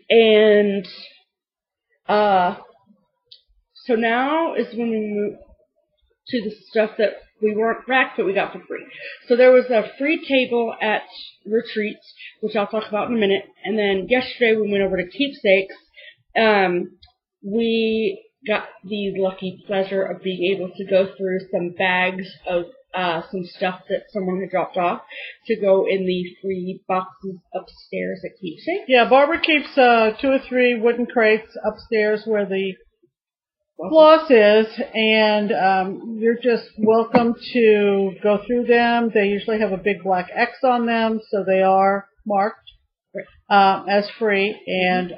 And so now is when we move to the stuff that we weren't racked, but we got for free. So there was a free table at Retreats, which I'll talk about in a minute. And then yesterday we went over to Keepsakes. We got the lucky pleasure of being able to go through some bags of some stuff that someone had dropped off to go in the free boxes upstairs at Keepsakes. Yeah, Barbara keeps 2 or 3 wooden crates upstairs where the floss is, and you're just welcome to go through them. They usually have a big black X on them, so they are marked as free, and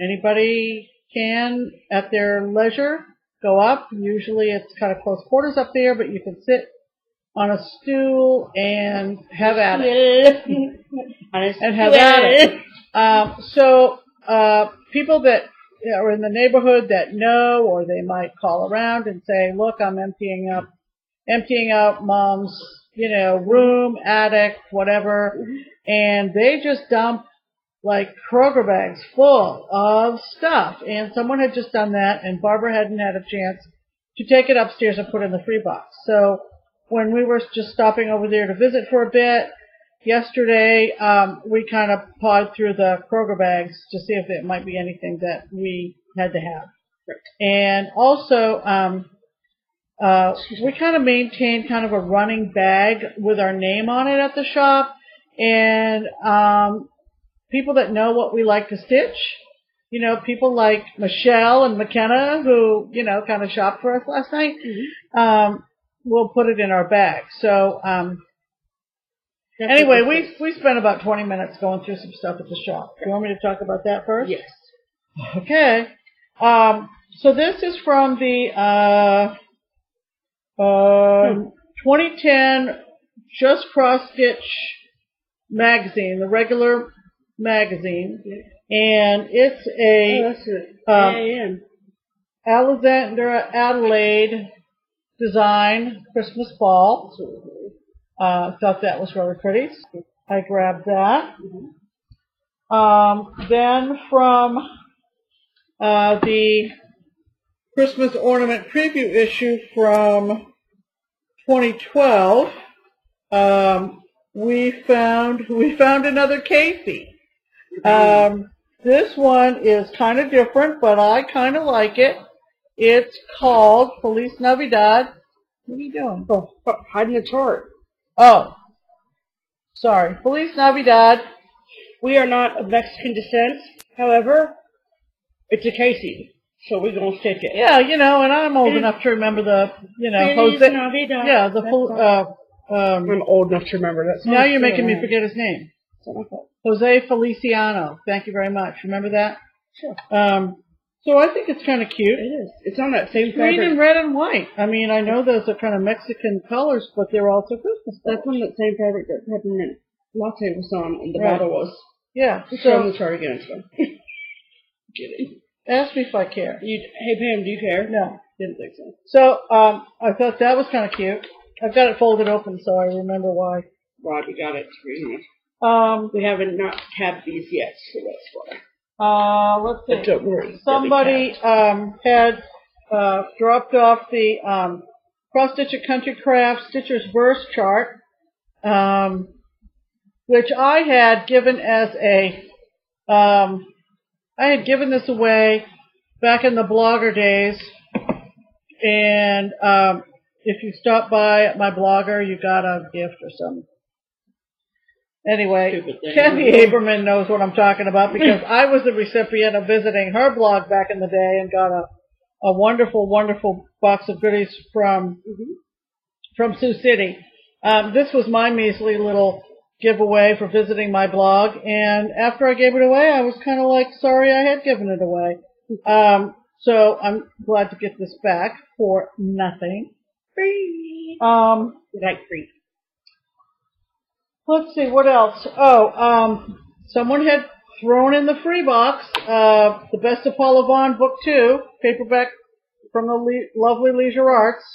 anybody can, at their leisure, go up. Usually it's kind of close quarters up there, but you can sit on a stool and have at it. And have at it. So people that are in the neighborhood that know, or they might call around and say, look, I'm emptying out Mom's, room, attic, whatever, and they just dump like Kroger bags full of stuff. And someone had just done that, and Barbara hadn't had a chance to take it upstairs and put it in the free box. So when we were just stopping over there to visit for a bit yesterday, we kind of pawed through the Kroger bags to see if it might be anything that we had to have. Right. And also, we kind of maintain kind of a running bag with our name on it at the shop. And people that know what we like to stitch, people like Michelle and McKenna, who, kind of shopped for us last night, we'll put it in our bag. So, anyway, we spent about 20 minutes going through some stuff at the shop. Do you want me to talk about that first? Yes. Okay. So this is from the 2010 Just Cross Stitch magazine, the regular magazine, and it's Alexander Adelaide design Christmas ball. Thought that was really pretty. I grabbed that. Then from the Christmas ornament preview issue from 2012, we found another Casey. This one is kind of different, but I kind of like it. It's called Feliz Navidad. What are you doing? Oh, hiding the chart. Oh, sorry. Feliz Navidad. We are not of Mexican descent. However, it's a Casey, so we're going to stick it. Yeah, and I'm old enough to remember the, Feliz Navidad. Yeah, I'm old enough to remember that. Now you're making me forget his name. Jose Feliciano. Thank you very much. Remember that? Sure. So I think it's kind of cute. It is. It's on that same green fabric. and red and white. I mean, I know those are kind of Mexican colors, but they're also Christmas colors. That's on that same fabric that Peppermint Latte was on, and the bottle was. Yeah. Just show them the chart again. So. Kidding. Ask me if I care. Hey, Pam, do you care? No. Didn't think so. So I thought that was kind of cute. I've got it folded open, so I remember why. Right, we got it. We haven't not tabbed these yet, so that's why. Let's see. But don't worry. Somebody had dropped off the Cross Stitch at Country Craft Stitcher's Verse chart, which I had given as I had given this away back in the blogger days, and if you stop by at my blogger, you got a gift or something. Anyway, Kathy Aberman knows what I'm talking about because I was the recipient of visiting her blog back in the day and got a wonderful, wonderful box of goodies from Sioux City. This was my measly little giveaway for visiting my blog, and after I gave it away, I was kind of like sorry I had given it away. So I'm glad to get this back for nothing. Free. Like free. Let's see, what else? Someone had thrown in the free box, The Best of Paula Vaughn, Book 2, paperback from the lovely Leisure Arts.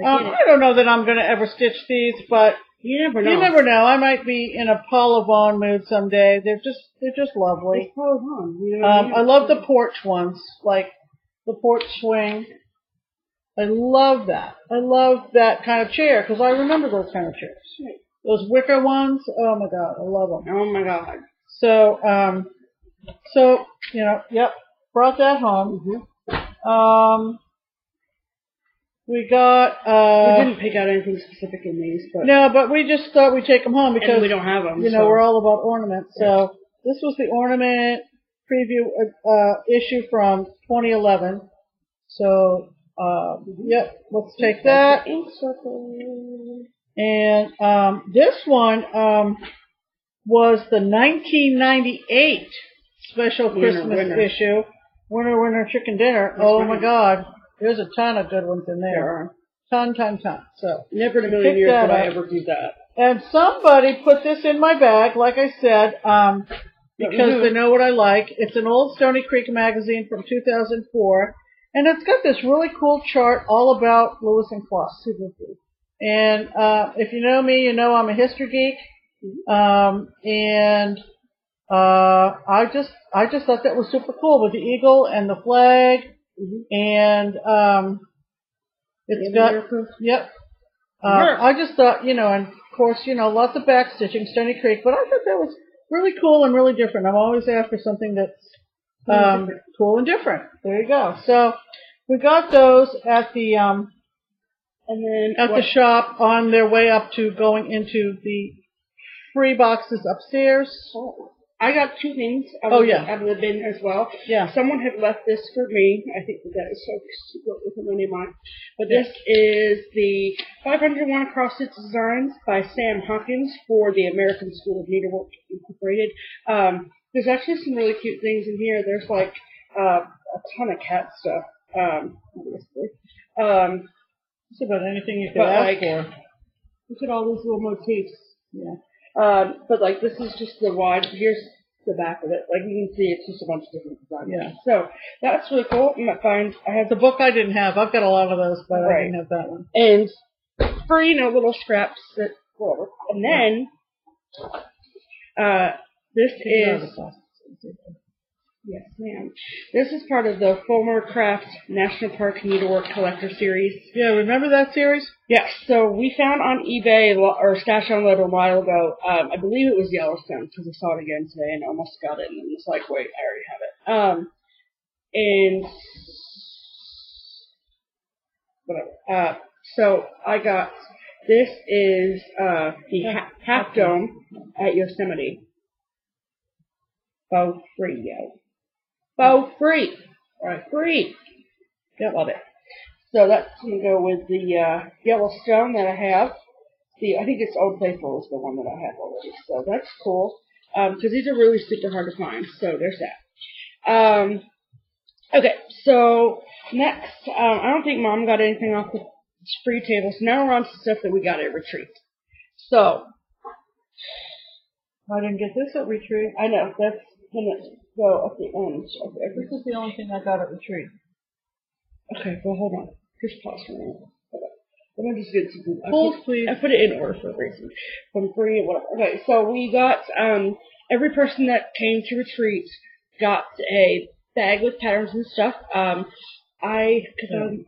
I don't know that I'm going to ever stitch these, but You never know. You never know. I might be in a Paula Vaughn mood someday. They're just lovely. It's Paula Vaughn. You know what I mean? I love the porch ones, like the porch swing. I love that. I love that kind of chair because I remember those kind of chairs. Right. Those wicker ones. Oh my God, I love them. Oh my God. So, yep, brought that home. Mm-hmm. We got. We didn't pick out anything specific in these, but no, but we just thought we'd take them home because and we don't have them. We're all about ornaments. So this was the ornament preview issue from 2011. So, yep, let's take that. And this one was the 1998 special Christmas issue. Winner, chicken dinner. Oh my God. There's a ton of good ones in there. Ton. So never in a million years would I ever do that. And somebody put this in my bag, like I said, because they know what I like. It's an old Stony Creek magazine from 2004, and it's got this really cool chart all about Lewis and Clark. And if you know me, you know I'm a history geek, and I just thought that was super cool with the eagle and the flag. And it's got, yep. I just thought, and of course, lots of backstitching, Stony Creek, but I thought that was really cool and really different. I'm always after something that's cool and different. There you go. So we got those at the the shop on their way up to going into the free boxes upstairs. Oh. I got two things out of the bin as well. Yeah. Someone had left this for me. I think that is so super with my name on it. But this is the 501 Across Stitch Designs by Sam Hawkins for the American School of Needlework Incorporated. There's actually some really cute things in here. There's like a ton of cat stuff. Just about anything you could ask for. Look at all these little motifs. Yeah. But like this is just the wide. Here's the back of it. Like you can see, it's just a bunch of different designs. Yeah. So that's really cool. You might find I have the book I didn't have. I've got a lot of those, but I didn't have that one. And for little scraps that whatever. And then this is. Yes, ma'am. This is part of the Fulmer Craft National Park Needlework Collector Series. Yeah, remember that series? Yes. So we found on eBay or Stash Unload a while ago. I believe it was Yellowstone because I saw it again today and almost got it and was like, wait, I already have it. And whatever. So I got this is the Half Dome at Yosemite. Bow free, yo. Bow free. Right, free. Yep, love it. So that's going to go with the Yellowstone that I have. I think it's Old Faithful is the one that I have already. So that's cool. Because these are really super hard to find. So there's that. Okay, so next, I don't think Mom got anything off the free table. So now we're on to stuff that we got at Retreat. So. I didn't get this at Retreat. I know. That's going to go at the end. Okay. This is the only thing I got at Retreat. Okay, well, hold on. Just pause for a minute. Okay. Let me just get some. Please. I put it in order for a reason. From free, whatever. Okay, so we got, every person that came to Retreat got a bag with patterns and stuff. I already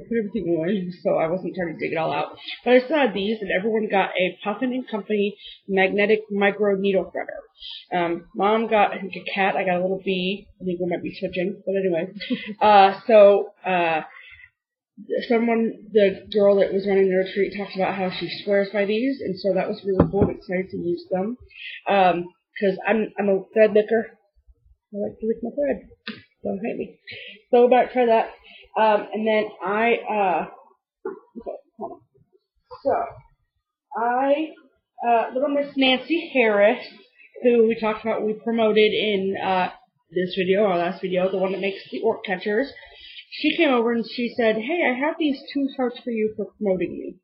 put everything away, so I wasn't trying to dig it all out. But I still had these, and everyone got a Puffin & Company magnetic micro needle threader. Mom got, I think, a cat. I got a little bee. I think we might be switching, but anyway. The girl that was running the retreat talked about how she swears by these, and so that was really cool. I'm excited to use them. Because I'm a thread licker. I like to lick my thread. Don't hate me. So back try that. And then okay, hold on. So little Miss Nancy Harris, who we talked about, we promoted in this video, our last video, the one that makes the orc catchers. She came over and she said, "Hey, I have these 2 hearts for you for promoting me."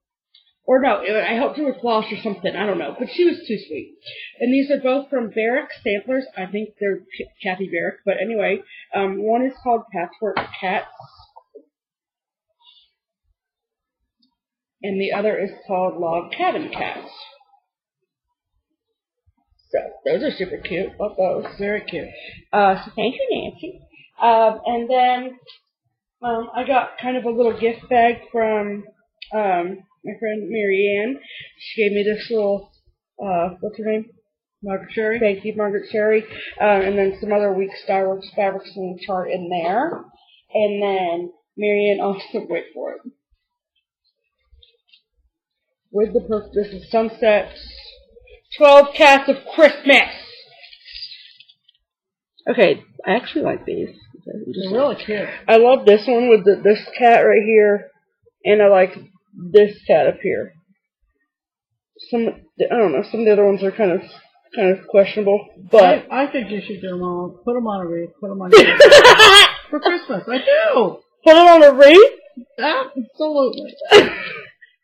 Or no, I helped her with floss or something. I don't know. But she was too sweet. And these are both from Barrick Samplers. I think they're Kathy Barrick. But anyway, one is called Patchwork Cats. and the other is called Log Cabin Cats. So those are super cute. Love those. Very cute. So thank you, Nancy. And then I got kind of a little gift bag from my friend Marianne. She gave me this little, what's her name? Margaret Cherry. Thank you, Margaret Cherry. And then some other weak Starworks fabrics and chart in there. And then Marianne also, wait for it. With the this is Sunset's 12 Cats of Christmas. Okay, I actually like these. They're really cute. I love this one with this cat right here, and I like this cat up here. I don't know, some of the other ones are kind of questionable, but I think you should do them all. Put them on a wreath. Put them on your for Christmas. I do. Put it on a wreath? Absolutely.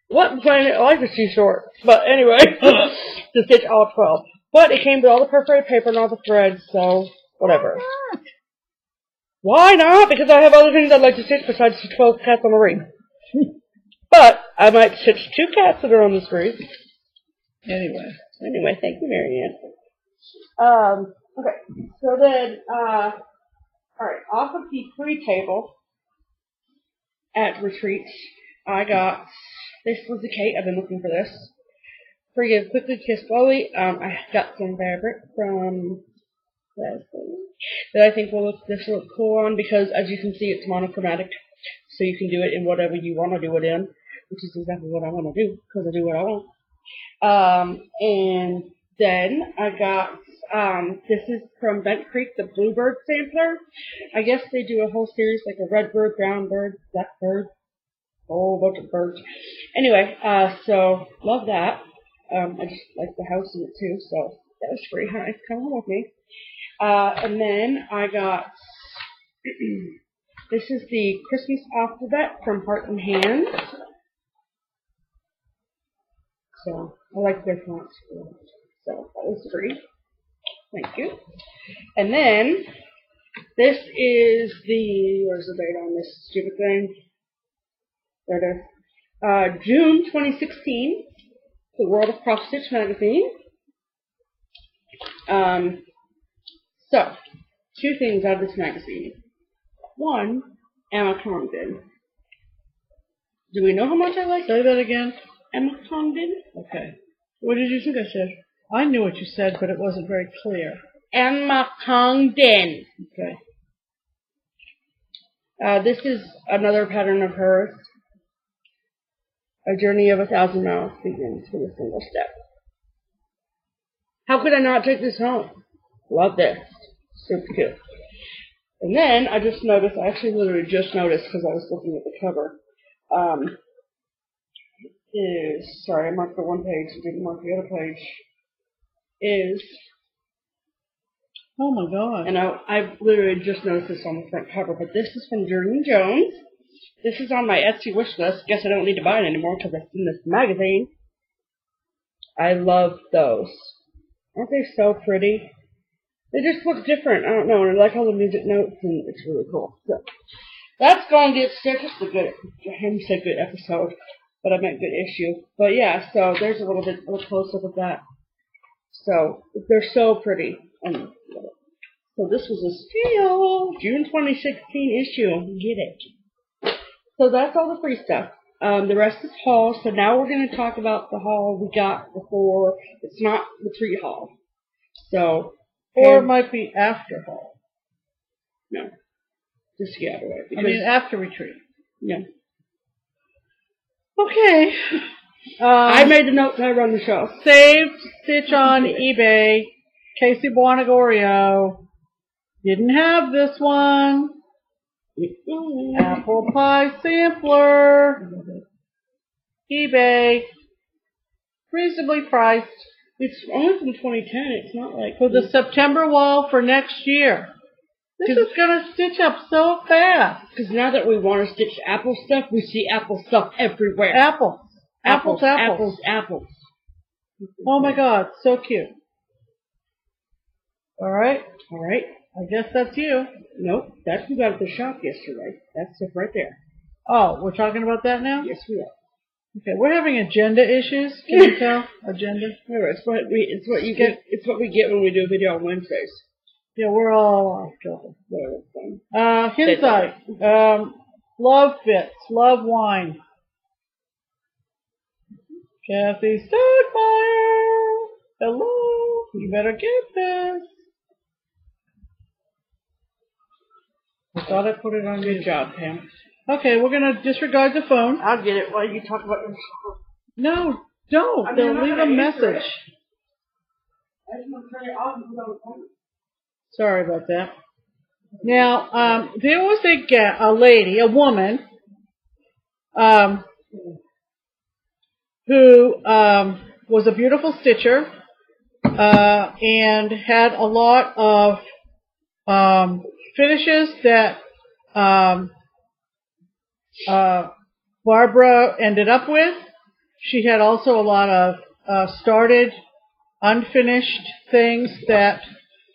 What planet? Life is too short. But anyway, to stitch all 12. But it came with all the perforated paper and all the threads, so whatever. Why not? Because I have other things I'd like to stitch besides the 12 cats on the wreath. But I might stitch 2 cats that are on this wreath. Anyway, thank you, Marianne. Okay, so then, alright, off of the free table at retreats, I got, this was the Kate, I've been looking for this. Forgive Quickly, Kiss Slowly. I got some fabric from that I think this will look cool on, because as you can see, it's monochromatic, so you can do it in whatever you want to do it in, which is exactly what I want to do, because I do what I want. And then I got, this is from Bent Creek, the Bluebird Sampler. I guess they do a whole series, like a red bird, brown bird, black bird, a whole bunch of birds. Anyway, so, love that. I just like the house in it too, so that was free. Nice, come on with me. And then I got, this is the Christmas alphabet from Heart and Hands. So, I like their fonts. So, that was free. Thank you. And then, this is the, where's the date on this stupid thing? There it is. June 2016, the World of Cross Stitch magazine. So, 2 things out of this magazine. One, Emma Condon. Do we know how much I like? Say that again. Emma Condon. Okay. What did you think I said? I knew what you said, but it wasn't very clear. Emma Condon. Okay. This is another pattern of hers. A journey of 1,000 miles begins with a single step. How could I not take this home? Love this. Super cute. And then I just noticed, I actually literally just noticed because I was looking at the cover, sorry, I marked the one page, didn't mark the other page, oh my god. And I literally just noticed this on the front cover, but this is from Jordan Jones. This is on my Etsy wish list. Guess I don't need to buy it anymore because it's in this magazine. I love those. Aren't they so pretty? They just look different. I don't know. And I like all the music notes, and it's really cool. So that's going to get stitched. Just a good, him said good episode, but I meant good issue. But yeah, so there's a little close up of that. So they're so pretty. So this was a steal. June 2016 issue. Get it. So that's all the free stuff. The rest is haul. So now we're going to talk about the haul we got before. It's not the retreat haul. So. Or it might be after haul. No. Just get out of the way. I mean, after retreat. No. Okay. I made the notes. I run the show. Saved Stitch on eBay. Casey Buonagorio. Didn't have this one. Apple Pie Sampler. eBay. Reasonably priced. It's only from 2010. It's not like... For the September wall for next year. This is going to stitch up so fast. Because now that we want to stitch Apple stuff, we see Apple stuff everywhere. Apples. Apples. Oh my god, so cute. Alright. Alright. I guess that's you. Nope, that's who got at the shop yesterday. That's it right there. Oh, we're talking about that now? Yes, we are. Okay, we're having agenda issues. Can you tell? Agenda. It's what you get. It's what we get when we do a video on Wednesdays. Yeah, we're all off kilter. Whatever. Insight. Love fits. Love wine. Kathy Stoudemire. Hello. You better get this. I thought I put it on. Good job, Pam. Okay, we're going to disregard the phone. I'll get it while you talk about your show. No, don't. They'll leave a message. I just want to turn it off and put it on the phone. Sorry about that. Now, there was a lady, a woman, who was a beautiful stitcher and had a lot of finishes that Barbara ended up with. She had also a lot of started, unfinished things that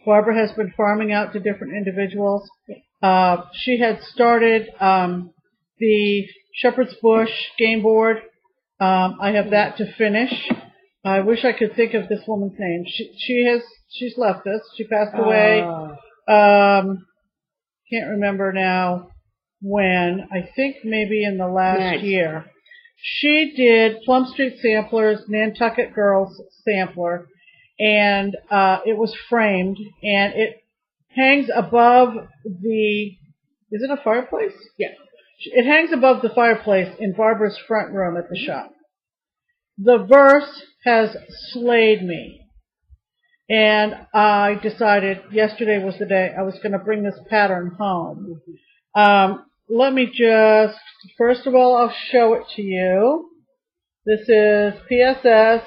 Barbara has been farming out to different individuals. She had started the Shepherd's Bush game board. I have that to finish. I wish I could think of this woman's name. She's left us. She passed away. Can't remember now when. I think maybe in the last year. She did Plum Street Samplers, Nantucket Girls Sampler, and it was framed, and it hangs above the, is it a fireplace? Yeah. It hangs above the fireplace in Barbara's front room at the shop. The verse has slayed me. And I decided yesterday was the day I was going to bring this pattern home. Let me just, first of all, I'll show it to you. This is PSS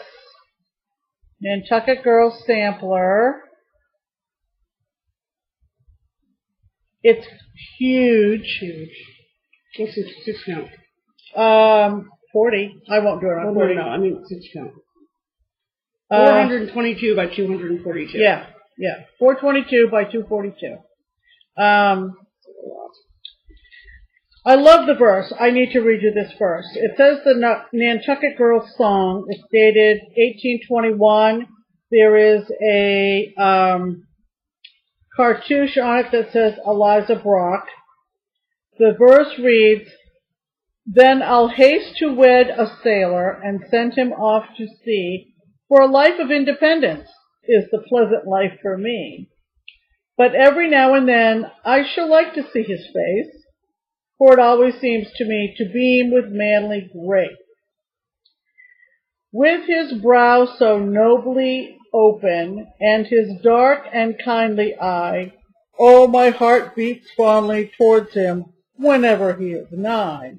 Nantucket Girls Sampler. It's huge. What's the stitch count? 40. I won't do it on 40. No, I mean stitch count. 422 by 242. Yeah. 422 by 242. I love the verse. I need to read you this verse. It says the Nantucket Girls song. It's dated 1821. There is a cartouche on it that says Eliza Brock. The verse reads, "Then I'll haste to wed a sailor and send him off to sea, for a life of independence is the pleasant life for me. But every now and then I shall like to see his face, for it always seems to me to beam with manly grace. With his brow so nobly open, and his dark and kindly eye, oh, my heart beats fondly towards him whenever he is nigh.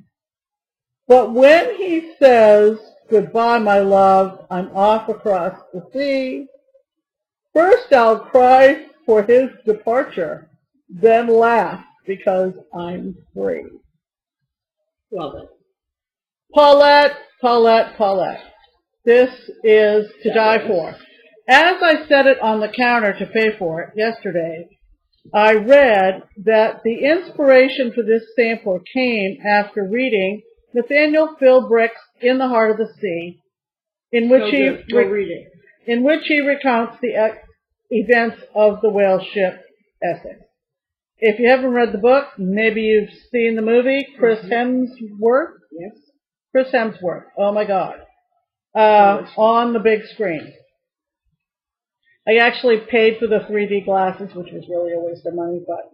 But when he says, 'Goodbye, my love, I'm off across the sea,' first I'll cry for his departure, then laugh because I'm free." Love it. Paulette, Paulette, Paulette. This is to die for. As I set it on the counter to pay for it yesterday, I read that the inspiration for this sampler came after reading Nathaniel Philbrick's In the Heart of the Sea, in which he recounts the events of the whale ship Essex. If you haven't read the book, maybe you've seen the movie, Chris Hemsworth. Yes. Chris Hemsworth. Oh my God. On the big screen. I actually paid for the 3D glasses, which was really a waste of money, but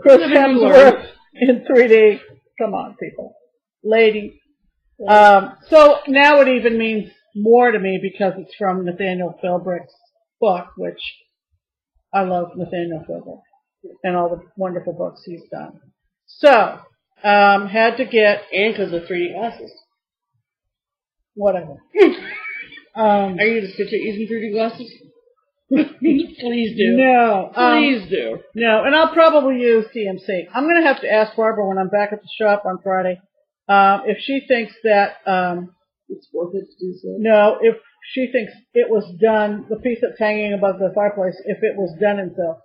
Chris Hemsworth in 3D. Come on, people. Lady. So now it even means more to me because it's from Nathaniel Philbrick's book, which I love Nathaniel Philbrick and all the wonderful books he's done. So, had to get... And because of 3D glasses. Whatever. Are you going to stitch it using 3D glasses? Please do. No. Please do. No, and I'll probably use CMC. I'm going to have to ask Barbara when I'm back at the shop on Friday if she thinks that... it's worth it to do so. No, if she thinks it was done, the piece that's hanging above the fireplace, if it was done in silk.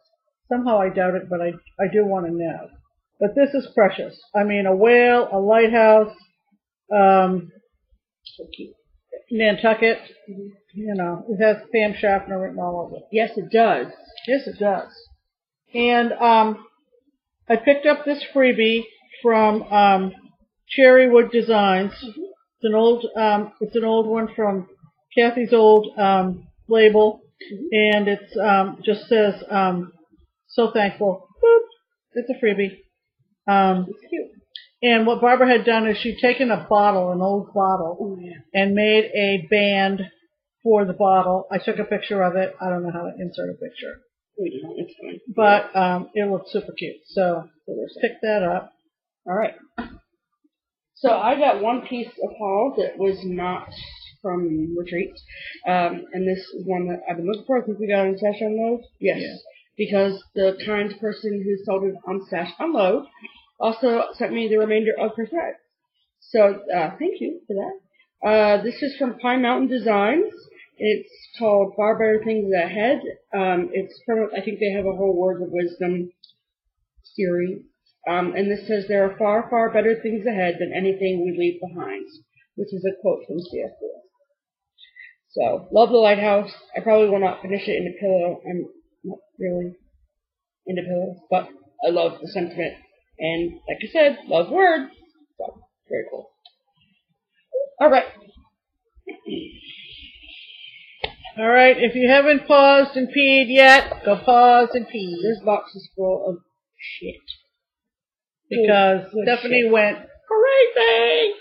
Somehow I doubt it, but I do want to know. But this is precious. I mean, a whale, a lighthouse, So cute. Nantucket. You know, it has Pam Schaffner written all over it. Yes, it does. Yes, it does. And I picked up this freebie from Cherrywood Designs. It's an old one from Kathy's old label, and it's just says so thankful. Boop. It's a freebie. It's cute. And what Barbara had done is she'd taken a bottle, an old bottle, and made a band for the bottle. I took a picture of it. I don't know how to insert a picture. It's fine. But it looks super cute. So let's pick that up. All right. So I got one piece of haul that was not from Retreat. And this is one that I've been looking for. I think we got on Stash Unload. Yes. Yeah. Because the kind person who sold it on Stash Unload also sent me the remainder of her thread. So thank you for that. This is from Pine Mountain Designs. It's called Far Better Things Ahead. It's from, I think they have a whole Words of Wisdom series. And this says, there are far, far better things ahead than anything we leave behind, which is a quote from C.S. Lewis. So, love the lighthouse. I probably will not finish it in a pillow. I'm not really into pillows, but I love the sentiment. And like I said, love words. So, very cool. All right. All right, if you haven't paused and peed yet, go pause and pee. This box is full of shit. Because Stephanie went crazy.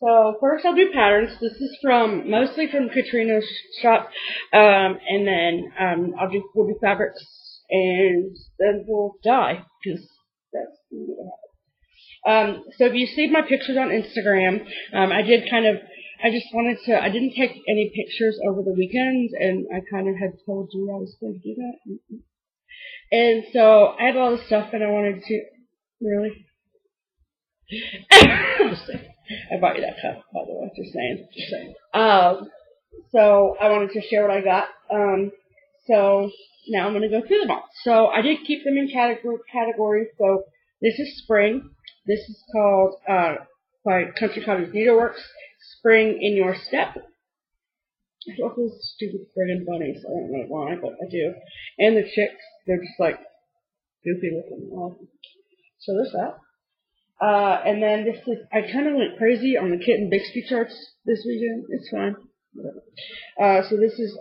So first I'll do patterns. This is mostly from Katrina's shop, and then we'll do fabrics, and then we'll dye because that's what happens. So if you see my pictures on Instagram, I didn't take any pictures over the weekend, and I kind of had told you I was going to do that. And so I had all this stuff, and I wanted to. Really? Just saying. I bought you that cup, by the way. Just saying. So I wanted to share what I got. So now I'm going to go through them all. So I did keep them in categories. So this is spring. This is called by Country Cottage Needleworks. Spring in Your Step. I love those stupid friggin' bunnies. I don't know why, but I do. And the chicks, they're just like goofy looking. So there's that. And then this is, I kind of went crazy on the Kitten Bixby charts this weekend. It's fine. Whatever. So this is,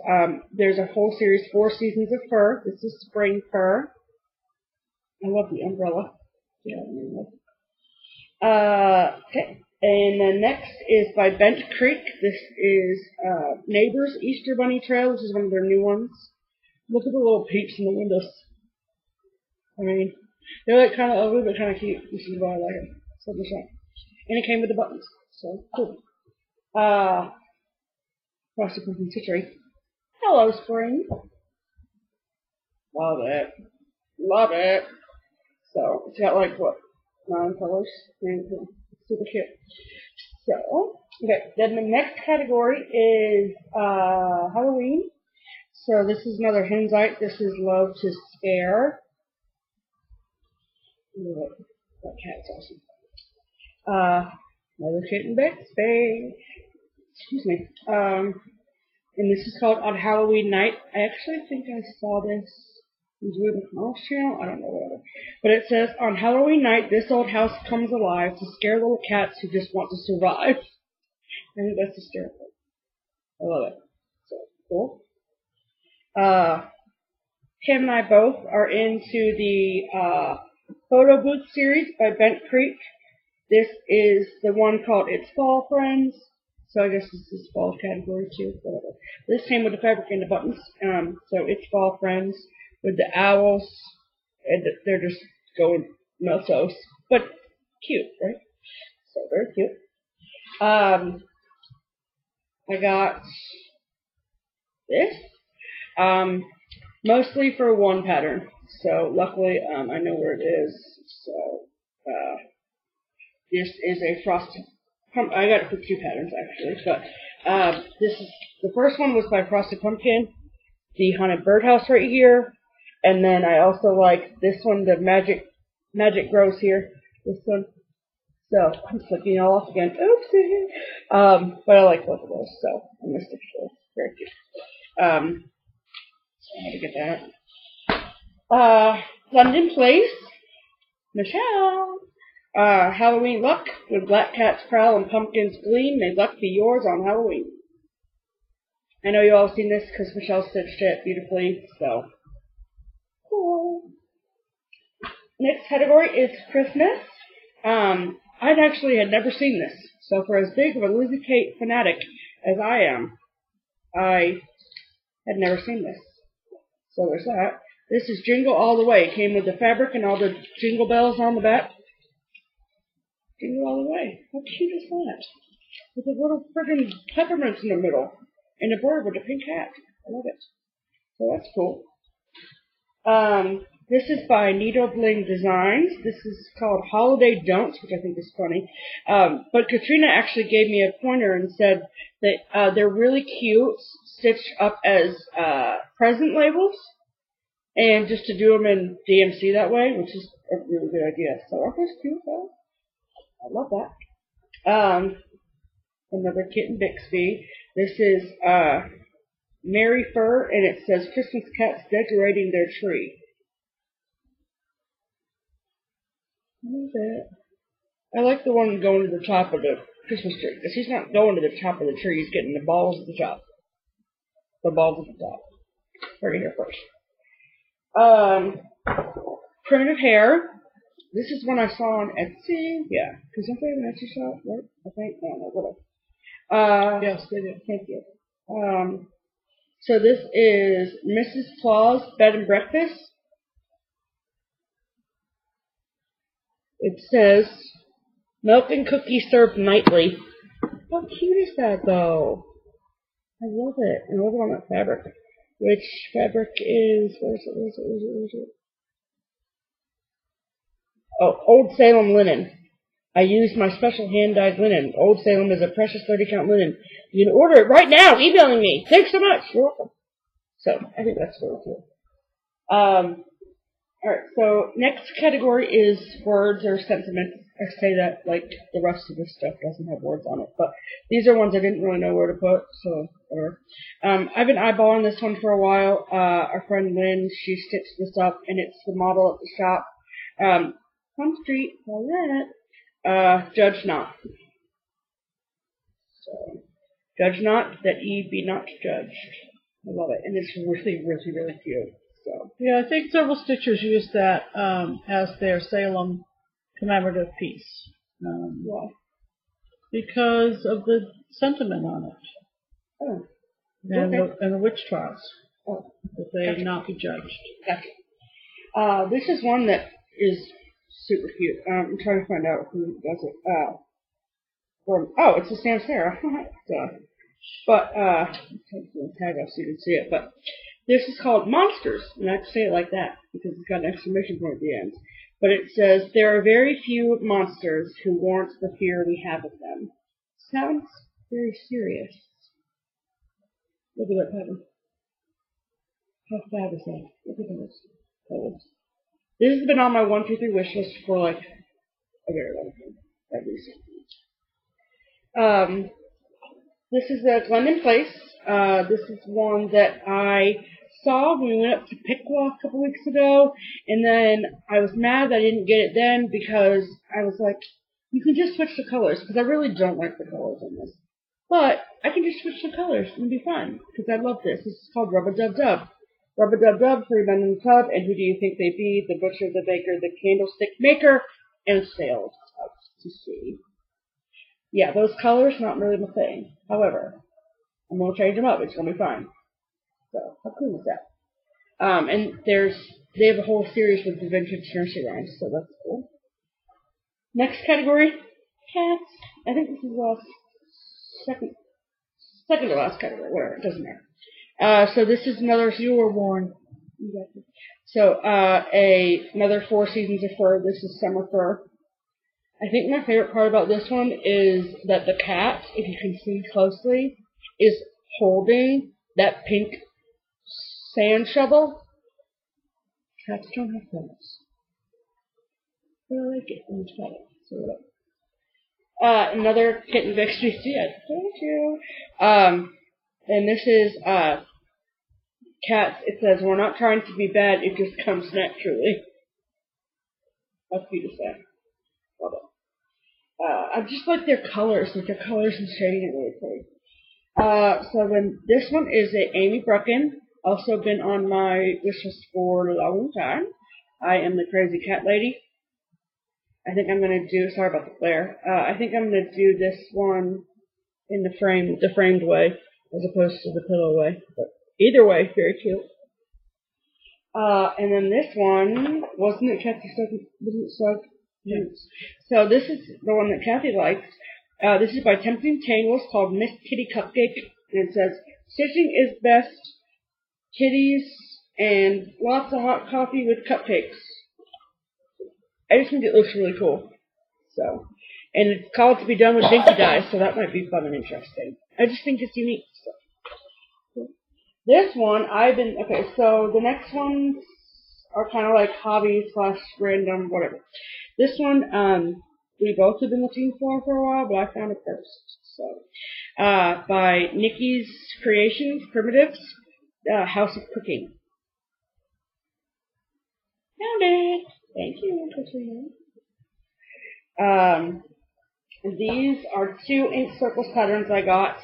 there's a whole series, 4 seasons of fur. This is spring fur. I love the umbrella. Yeah, okay. And then next is by Bent Creek. This is, Neighbors Easter Bunny Trail. This is one of their new ones. Look at the little peeps in the windows. I mean, they're like kind of ugly, but kind of cute. This is why I like it. So much fun. And it came with the buttons. So cool. Frosted Pumpkin Stitchery. Hello, spring. Love it. Love it. So it's got like what? 9 colors. Super cute. So okay. Then the next category is Halloween. So this is another Hensite. This is Love to Spare. That cat's awesome. Another Kitten Bixby. Excuse me. And this is called On Halloween Night. I actually think I saw this on the House channel. I don't know whatever. But it says, on Halloween night, this old house comes alive to scare little cats who just want to survive. I think that's hysterical. I love it. So cool. Kim and I both are into the Photo Booth series by Bent Creek. This is the one called It's Fall Friends. So I guess this is fall category too. Whatever. This came with the fabric and the buttons. So It's Fall Friends with the owls. And they're just going nuts. But cute, right? So very cute. I got this. Mostly for one pattern. So luckily, I know where it is. So, this is a frosted pumpkin. I got it for 2 patterns actually, but, this is, the first one was by Frosted Pumpkin, the Haunted Birdhouse right here, and then I also like this one, the Magic Grows here, this one. So I'm flicking it all off again. Oopsie. But I like both of those, so I'm gonna stick to those. Very cute. So I had to get that. London Place. Michelle. Halloween luck. When black cats prowl and pumpkins gleam, may luck be yours on Halloween. I know you all have seen this because Michelle stitched it beautifully, so cool. Next category is Christmas. I actually had never seen this, so for as big of a Lizzie Kate fanatic as I am, I had never seen this. So there's that. This is Jingle All the Way. It came with the fabric and all the jingle bells on the back. Jingle All the Way. How cute is that? With a little friggin' peppermints in the middle. And a bird with a pink hat. I love it. So that's cool. This is by Needle Bling Designs. This is called Holiday Don'ts, which I think is funny. But Katrina actually gave me a pointer and said that they're really cute, stitched up as present labels. And just to do them in DMC that way, which is a really good idea. So aren't those cute, though? I love that. Another Kitten Bixby. This is Mary Fur, and it says Christmas cats decorating their tree. What is it? I like the one going to the top of the Christmas tree, because he's not going to the top of the tree, he's getting the balls at the top. The balls at the top. We're here first. Primitive Hair. This is one I saw on Etsy. Yeah, because don't they have an Etsy shop, right? I think. No, whatever. Yes, they do. Thank you. So this is Mrs. Claus Bed and Breakfast. It says, milk and cookies served nightly. How cute is that, though? I love it. And I love it on that fabric. Which fabric is, where is it? Oh, Old Salem linen. I used my special hand-dyed linen. Old Salem is a precious 30-count linen. You can order it right now, emailing me. Thanks so much. You're welcome. So, I think that's really cool. Alright, so next category is words or sentiments. I say that like the rest of this stuff doesn't have words on it, but these are ones I didn't really know where to put, so whatever. I've been eyeballing this one for a while. Our friend Lynn, she stitched this up, and it's the model at the shop. Plum Street, all that. Judge not. So, judge not, that ye be not judged. I love it, and it's really, really, really cute. So. Yeah, I think several stitchers use that as their Salem commemorative piece. Why? Because of the sentiment on it. Oh. And, okay. and the witch trials. Oh. That they Gotcha. not be judged. Gotcha. This is one that is super cute. I'm trying to find out who does it. Oh, it's a Sam Sarah. But, I'll take the tag off so you can see it. But this is called Monsters. And I have to say it like that because it's got an exclamation point at the end. But it says, there are very few monsters who warrant the fear we have of them. Sounds very serious. Look at that pattern. How bad is that? Look at those colors. This has been on my 1, 2, 3 wish list for like a very long time. At least. This is a Glendon Place. This is one that I saw when we went up to Piqua a couple weeks ago, and then I was mad that I didn't get it then because I was like, you can just switch the colors, because I really don't like the colors in this. But I can just switch the colors and it'll be fun, because I love this. This is called Rub-a-Dub-Dub. Rub-a-Dub-Dub, 3 men in the tub, and who do you think they be? The butcher, the baker, the candlestick maker, and sailed out to sea. Yeah, those colors, not really my thing. However, I'm going to change them up. It's going to be fine. So, how cool is that? And they have a whole series with the vintage nursery rhymes, so that's cool. Next category, cats. I think this is the second to last category, whatever, it doesn't matter. So this is another, You were warned. So, another 4 seasons of fur. This is summer fur. I think my favorite part about this one is that the cat, if you can see closely, is holding that pink sand shovel. Cats don't have those. But I like it, and it's funny. So Another kitten Vix we see it. Thank you. And this is cats. It says, "We're not trying to be bad. It just comes naturally." That's cute to say. Love it. I just like their colors. Like their colors and shading are really pretty. So then this one is a Amy Brucken. Also been on my wish list for a long time. I am the crazy cat lady. I think I'm going to do, sorry about the glare, I think I'm going to do this one in the framed way, as opposed to the pillow way. But either way, very cute. And then this one, wasn't it Kathy Soak? Yes. So this is the one that Kathy likes. This is by Tempting Tangles, called Miss Kitty Cupcake. And it says, "Stitching is best, kitties, and lots of hot coffee with cupcakes." I just think it looks really cool. So, and it's called to be done with dinky dyes, so that might be fun and interesting. I just think it's unique. So. This one, okay, so the next ones are kind of like hobby / random, whatever. This one, we both have been looking for a while, but I found it first. So, by Nikki's Creations, Primitives, House of Cooking. Found it! Thank you, Katrina. These are 2 ink circles patterns I got.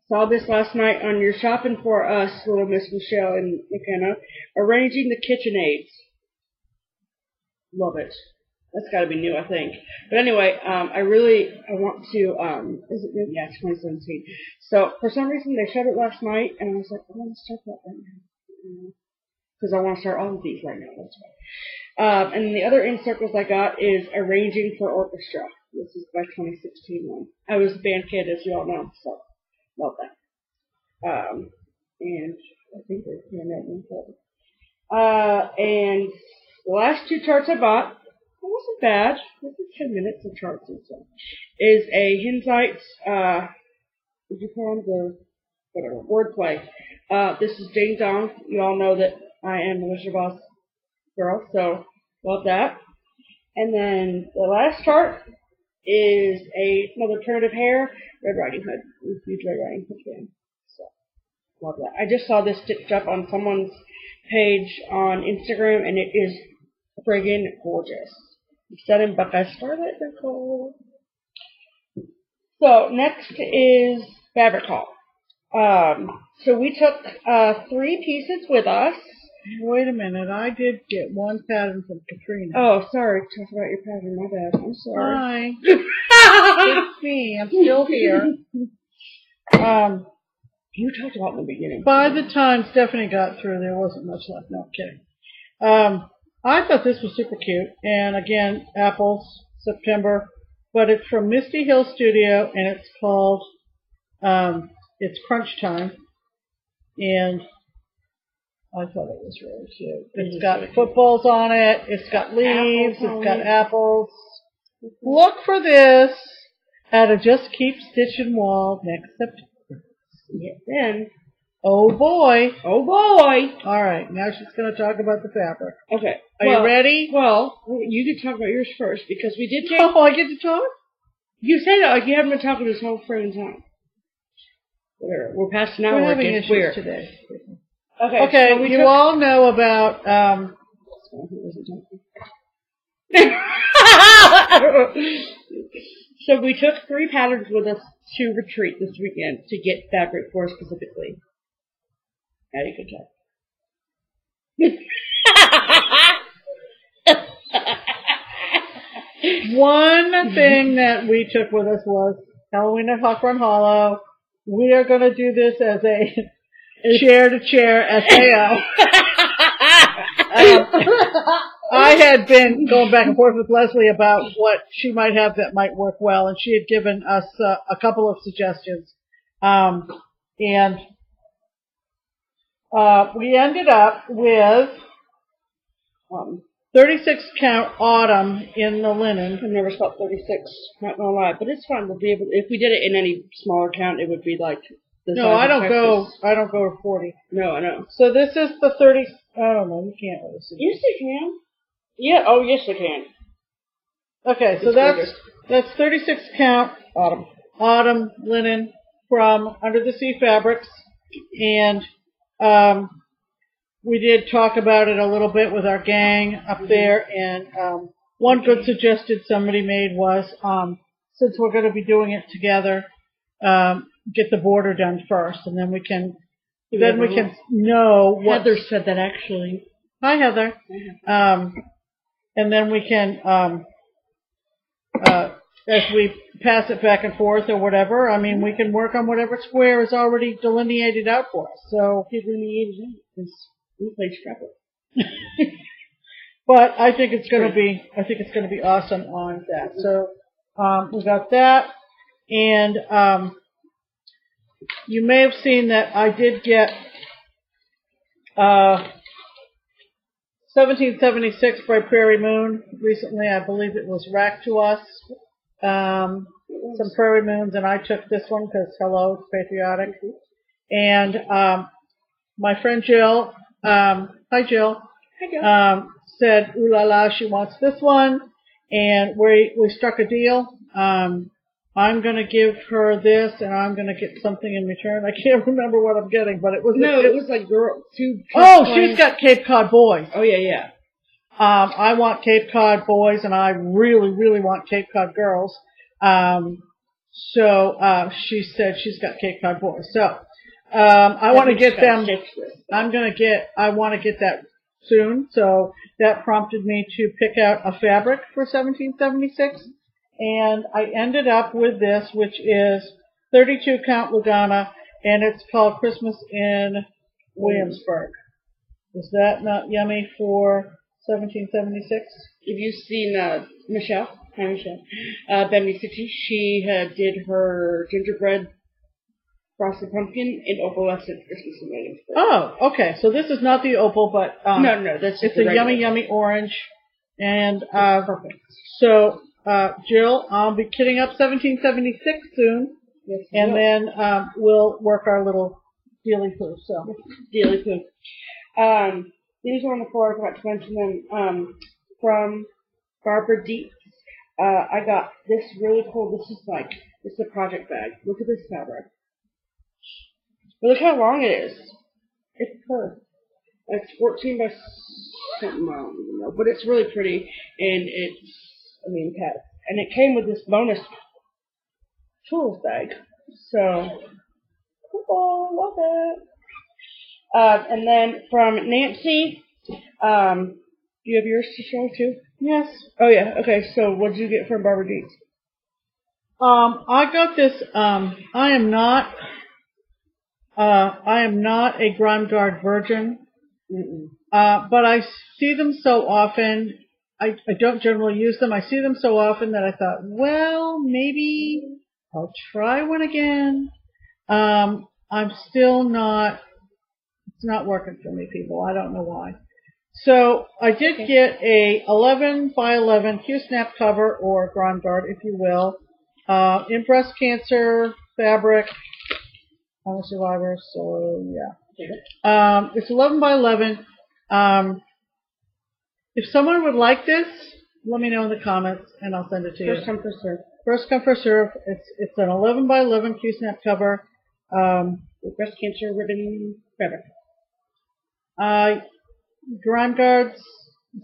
Saw this last night on Your Shopping for Us, little Miss Michelle and McKenna. Arranging the KitchenAids. Love it. That's got to be new, I think. But anyway, I want to, is it new? Yeah, it's 2017. So, for some reason, they showed it last night, and I was like, I want to start that right now. Because I want to start all of these right now, that's why. And the other ink circles I got is Arranging for Orchestra. This is my 2016 one. I was a band kid, as you all know, so love that. And I think there's and the last 2 charts I bought, it wasn't bad. This is 10 minutes of charts and stuff. Is a Hinsight, what do you call them? Whatever, wordplay. This is Ding Dong. You all know that I am a Wizard Boss girl, so love that. And then the last chart is another Primitive Hair, Red Riding Hood. Huge Red Riding Hood fan. So, love that. I just saw this stitched up on someone's page on Instagram, and it is friggin' gorgeous. It's done in Buckeye Scarlet. They're cool. So, next is Fabric Haul. So we took 3 pieces with us. Wait a minute, I did get one pattern from Katrina. Oh, sorry, talk about your pattern, my bad. I'm sorry. Hi. It's me, I'm still here. You talked about in the beginning. By the time Stephanie got through, there wasn't much left. No, I'm kidding. I thought this was super cute. And again, apples, September. But it's from Misty Hill Studio, and it's called, it's Crunch Time. And I thought it was really cute. It's got footballs on it. It's got leaves. It's got apples. Look for this at a Just Keep Stitching wall next September. Yeah, then. Oh boy. Oh boy. All right. Now she's going to talk about the fabric. Okay. Are you ready? Well, you can talk about yours first because we did take. Oh, I get to talk? You say that like you haven't been talking this whole friggin' time. We're past an hour. We're having issues today. Okay, so you all know about, so we took 3 patterns with us to retreat this weekend to get fabric for specifically. Very good job. One thing that we took with us was Halloween at Hawk Run Hollow. We are going to do this as a chair-to-chair SAO. I had been going back and forth with Leslie about what she might have that might work well, and she had given us a couple of suggestions. And we ended up with 36 count autumn in the linen. I've never spelled 36, not gonna lie, but it's fine. We'll be able. If we did it in any smaller count, it would be like. No, I don't go to 40. No, I know. So this is the 30. I don't know. You can't really see. Yes, you can. Yeah. Oh, yes, you can. Okay, so that's 36 count autumn linen from Under the Sea Fabrics, and we did talk about it a little bit with our gang up there, and one good suggestion somebody made was, since we're going to be doing it together, get the border done first, and then we can know what. Heather said that actually. Hi, Heather. And then we can, as we pass it back and forth or whatever, I mean, we can work on whatever square is already delineated out for us. So, delineated out, because we played Scrabble. But I think it's going to be awesome on that. So, we got that, and you may have seen that I did get 1776 by Prairie Moon recently. I believe it was racked to us. Some Prairie Moons, and I took this one because, hello, it's patriotic. And my friend Jill, hi Jill, said, ooh la la, she wants this one, and we struck a deal. I'm going to give her this, and I'm going to get something in return. I can't remember what I'm getting, but it was... No, it was like two... Oh, she's got Cape Cod boys. Oh, yeah. I want Cape Cod boys, and I really, really want Cape Cod girls. So she said she's got Cape Cod boys. So I want to get them... I want to get that soon. So that prompted me to pick out a fabric for 1776. And I ended up with this, which is 32 count Lugana, and it's called Christmas in Williamsburg. Is that not yummy for 1776? If you've seen Michelle, hi Michelle, Bemney City, she did her gingerbread frosted pumpkin in opalescent Christmas in Williamsburg. Oh, okay. So this is not the opal, but no, that's it's a yummy orange, and perfect. So. Jill, I'll be kitting up 1776 soon, yes, and then we'll work our little dealy poo. So dealy poo. These were on the floor. I forgot to mention them. From Barbara Dietz. I got this really cool. This is a project bag. Look at this fabric. But look how long it is. It's perfect. It's 14 by something, I don't even know, but it's really pretty, and it's. And it came with this bonus tools bag. So, cool, love it. And then from Nancy, do you have yours to show too? Yes. Oh yeah, okay, so what did you get from Barbara Dietz? I got this, I am not a Grime Guard virgin, but I see them so often. I don't generally use them. I see them so often that I thought, well, maybe I'll try one again. I'm still not, it's not working for me, people. I don't know why. So I did get a 11 by 11 Q-snap cover, or Grime Guard, if you will, in breast cancer fabric. I'm a survivor, so yeah. It's 11 by 11. If someone would like this, let me know in the comments, and I'll send it to you. First come, first serve. First come, first serve. It's an 11 by 11 Q-snap cover. With breast cancer ribbon fabric. Grime Guards,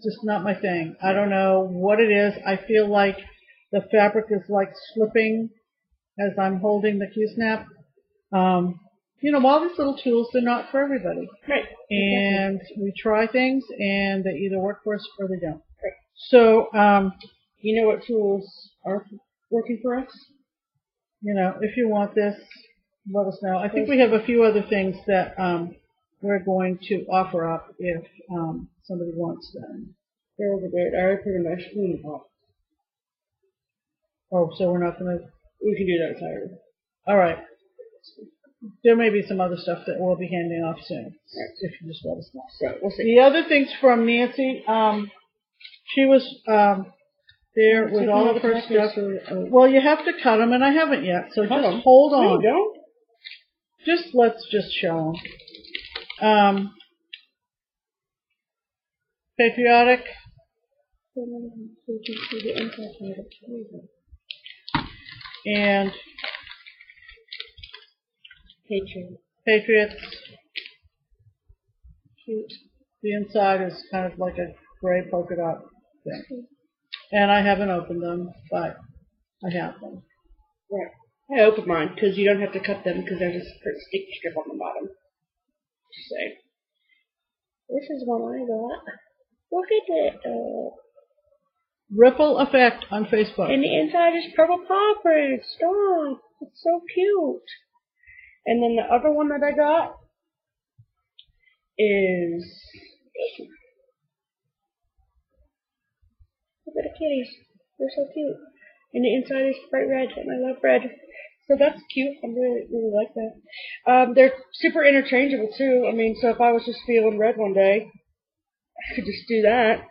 just not my thing. I don't know what it is. I feel like the fabric is like slipping as I'm holding the Q-snap. All these little tools, they're not for everybody. Right. And we try things, and they either work for us or they don't. Right. So, you know what tools are working for us? If you want this, let us know. I think we have a few other things that we're going to offer up if somebody wants them. They're over there. I already put a nice spoon off. Oh, so we're not going to... We can do that later. All right. There may be some other stuff that we'll be handing off soon, if you just let us know. So we'll see. The other things from Nancy, she was there with all of her stuff. Well, you have to cut them, and I haven't yet, so just hold on. There you go. Let's just show them. Patriotic. So you can see the inside side of it. And Patriots. Cute. The inside is kind of like a gray polka dot thing. And I haven't opened them, but I have them. Right. I opened mine because you don't have to cut them because there's a sticky strip on the bottom. Just say. This is one I got. Look at it. Ripple Effect on Facebook. And the inside is purple paw print. Stop. It's so cute. And then the other one that I got is this one. Look at the kitties. They're so cute. And the inside is bright red, and I love red. So that's cute. I really, really like that. They're super interchangeable too. I mean, so if I was just feeling red one day, I could just do that.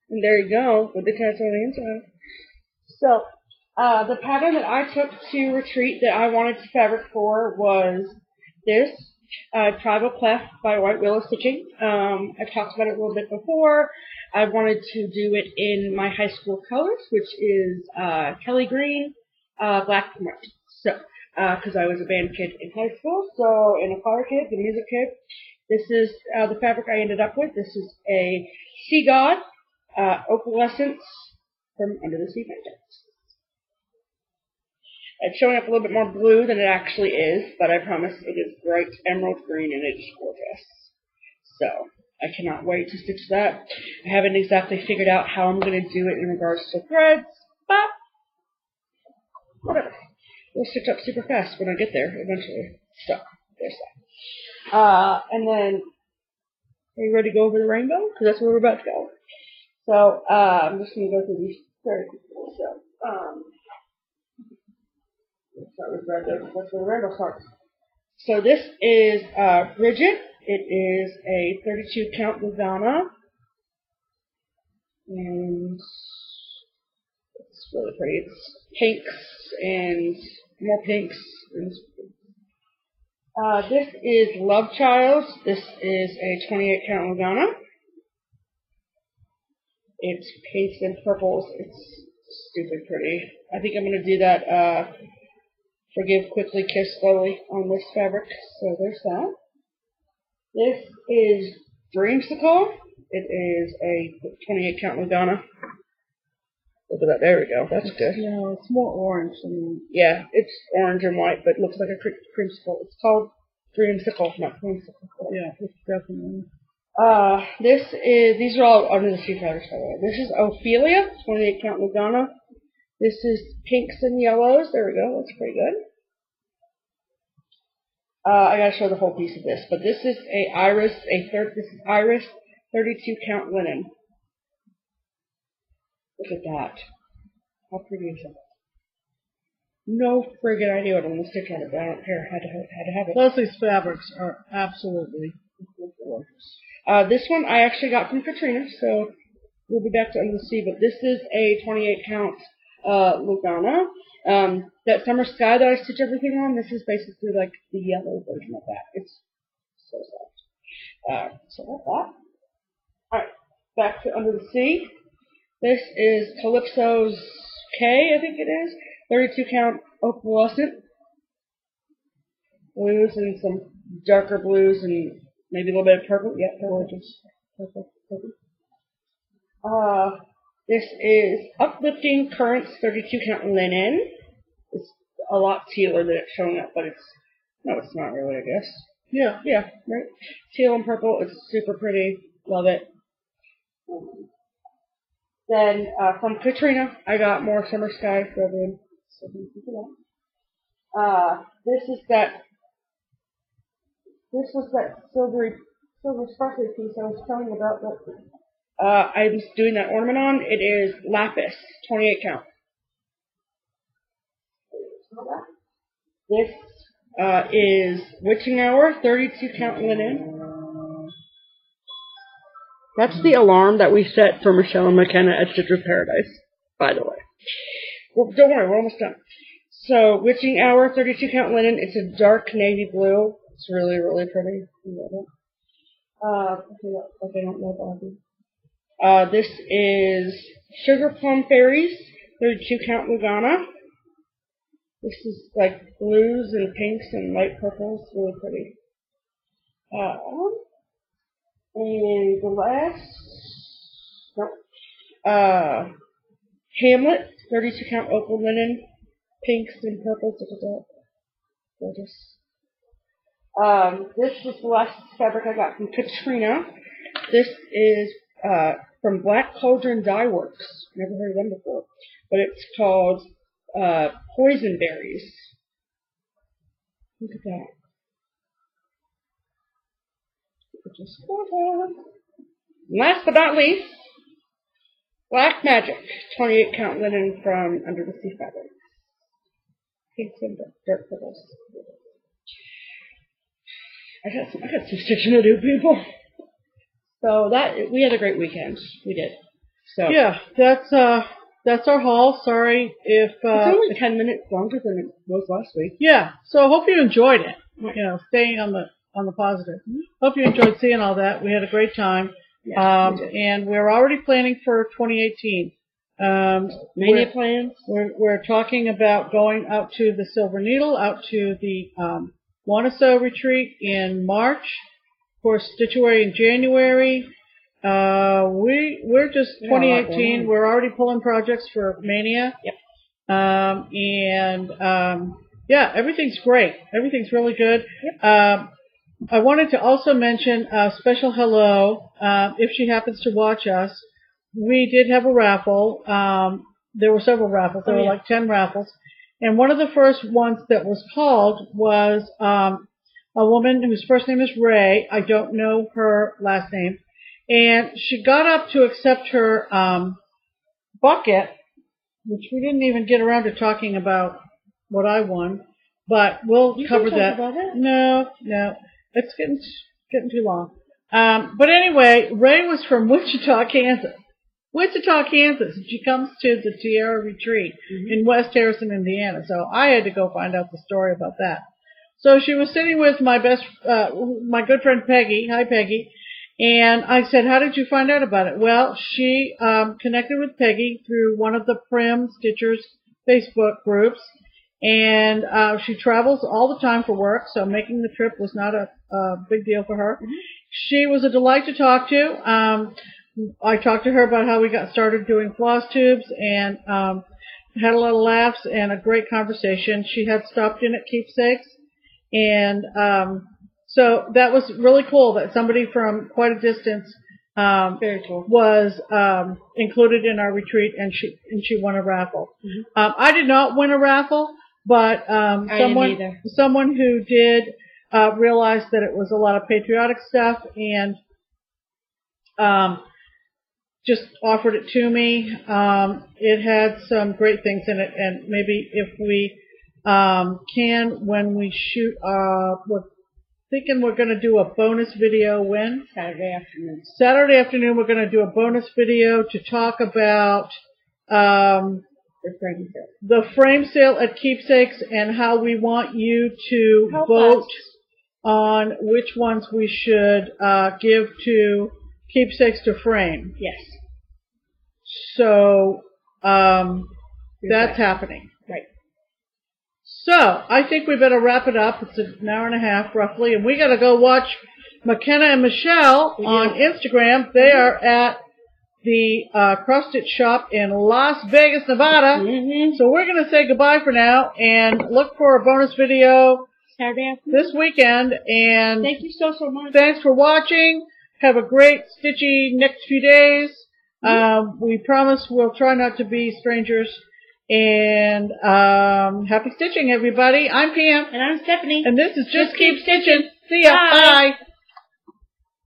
And there you go, with the cats on the inside. So, the pattern that I took to Retreat that I wanted to fabric for was this, Tribal Clef by White Willow Stitching. I've talked about it a little bit before. I wanted to do it in my high school colors, which is Kelly Green, black and white. So, because I was a band kid in high school, so in a choir kid, the music kid, this is the fabric I ended up with. This is a Sea God. Opalescence from Under the Sea Vengeance. It's showing up a little bit more blue than it actually is, but I promise it is bright emerald green and it is gorgeous. So, I cannot wait to stitch that. I haven't exactly figured out how I'm going to do it in regards to threads, but whatever. We'll stitch up super fast when I get there eventually. So, there's that. And then, are you ready to go over the rainbow? Because that's where we're about to go. So, I'm just going to go through these very quickly. So, let's start with red. That's where the rainbow starts. So, this is Bridget. It is a 32 count Madonna. And it's really pretty. It's pinks and more pinks. This is Love Child. This is a 28 count Madonna. It's pinks and purples. It's stupid pretty. I think I'm going to do that Forgive Quickly, Kiss Slowly on this fabric. So there's that. This is Dreamsicle. It is a 28 count Madonna. Look at that. There we go. That's good. Yeah, it's more orange. Yeah, it's orange and white, but it looks like a creamsicle. It's called Dreamsicle, not creamsicle. Yeah, it's definitely. These are all Under the Sea fabrics, by the way. This is Ophelia, 28 count Madonna. This is pinks and yellows. There we go. That's pretty good. I gotta show the whole piece of this, but this is Iris, this is Iris, 32 count linen. Look at that. How pretty is that? No friggin' idea what I'm gonna stick on it, but I don't care. Had to have it. Leslie's fabrics are absolutely gorgeous. This one I actually got from Katrina, so we'll be back to Under the Sea, but this is a 28 count Lugana. That Summer Sky that I stitch everything on, this is basically like the yellow version of that. It's so soft. So that's that. Alright, back to Under the Sea. This is Calypso's K, I think it is. 32 count opalescent. Blues and some darker blues and maybe a little bit of purple. Yeah, gorgeous. Purple. This is Uplifting Currents 32 count linen. It's a lot tealer than it's showing up, but it's not really, I guess. Yeah, right. Teal and purple. It's super pretty. Love it. Then from Katrina, I got more Summer Sky for everyone. So this was that silver sparkly piece I was telling you about that I was doing that ornament on. It is Lapis, 28 count. This is Witching Hour, 32 count linen. That's the alarm that we set for Michelle and McKenna at Stitch with Paradise, by the way. Well, don't worry, we're almost done. So, Witching Hour, 32 count linen. It's a dark navy blue. It's really, really pretty. I love it. I don't love Audrey. This is Sugar Plum Fairies, 32 count Lugana. This is like blues and pinks and light purples, really pretty. And the last, Hamlet, 32 count opal linen, pinks and purples. Look at that. Gorgeous. This was the last fabric I got from Katrina. This is from Black Cauldron Dye Works. Never heard of them before. But it's called Poison Berries. Look at that. Just last but not least, Black Magic, 28 count linen from Under the Sea Fabric. Pinks and dark purples. I got some stitching to do, people. So we had a great weekend. We did. So yeah, that's our haul. Sorry if it's only 10 minutes longer than it was last week. Yeah. So I hope you enjoyed it. You know, staying on the positive. Hope you enjoyed seeing all that. We had a great time. Yeah, and we're already planning for 2018. Mania plans. We're talking about going out to the Silver Needle, out to the Wanna-Sew retreat in March. Of course, Stitchuary in January. We're just 2018. We're already pulling projects for Mania. Yep. Yeah, everything's great. Everything's really good. Yep. I wanted to also mention a special hello, if she happens to watch us. We did have a raffle. There were several raffles. There were like 10 raffles. And one of the first ones that was called was a woman whose first name is Ray. I don't know her last name. And she got up to accept her bucket, which we didn't even get around to talking about what I won. But we'll cover that. About it? No. It's getting too long. But anyway, Ray was from Wichita, Kansas. And she comes to the Tiara Retreat in West Harrison, Indiana. So I had to go find out the story about that. So she was sitting with my good friend Peggy. Hi, Peggy. And I said, how did you find out about it? Well, she connected with Peggy through one of the Prim Stitchers Facebook groups. And she travels all the time for work, so making the trip was not a big deal for her. She was a delight to talk to. I talked to her about how we got started doing FlossTubes and had a lot of laughs and a great conversation. She had stopped in at Keepsakes, and so that was really cool that somebody from quite a distance Very cool. was included in our retreat, and she won a raffle. I did not win a raffle. But someone who did realize that it was a lot of patriotic stuff and just offered it to me. It had some great things in it, and maybe if we can, when we shoot, we're thinking we're going to do a bonus video when? Saturday afternoon. Saturday afternoon, we're going to do a bonus video to talk about the frame sale at Keepsakes and how we want you to vote on which ones we should give to Keepsakes to frame. Yes. So that's happening. Right. So I think we better wrap it up. It's an hour and a half roughly, and we got to go watch McKenna and Michelle on Instagram. They are at the Cross Stitch shop in Las Vegas, Nevada. So we're going to say goodbye for now and look for a bonus video Saturday afternoon this weekend. And thank you so much. Thanks for watching. Have a great stitchy next few days. We promise we'll try not to be strangers. And happy stitching, everybody. I'm Pam. And I'm Stephanie. And this is Just Keep Stitching. See ya. Bye.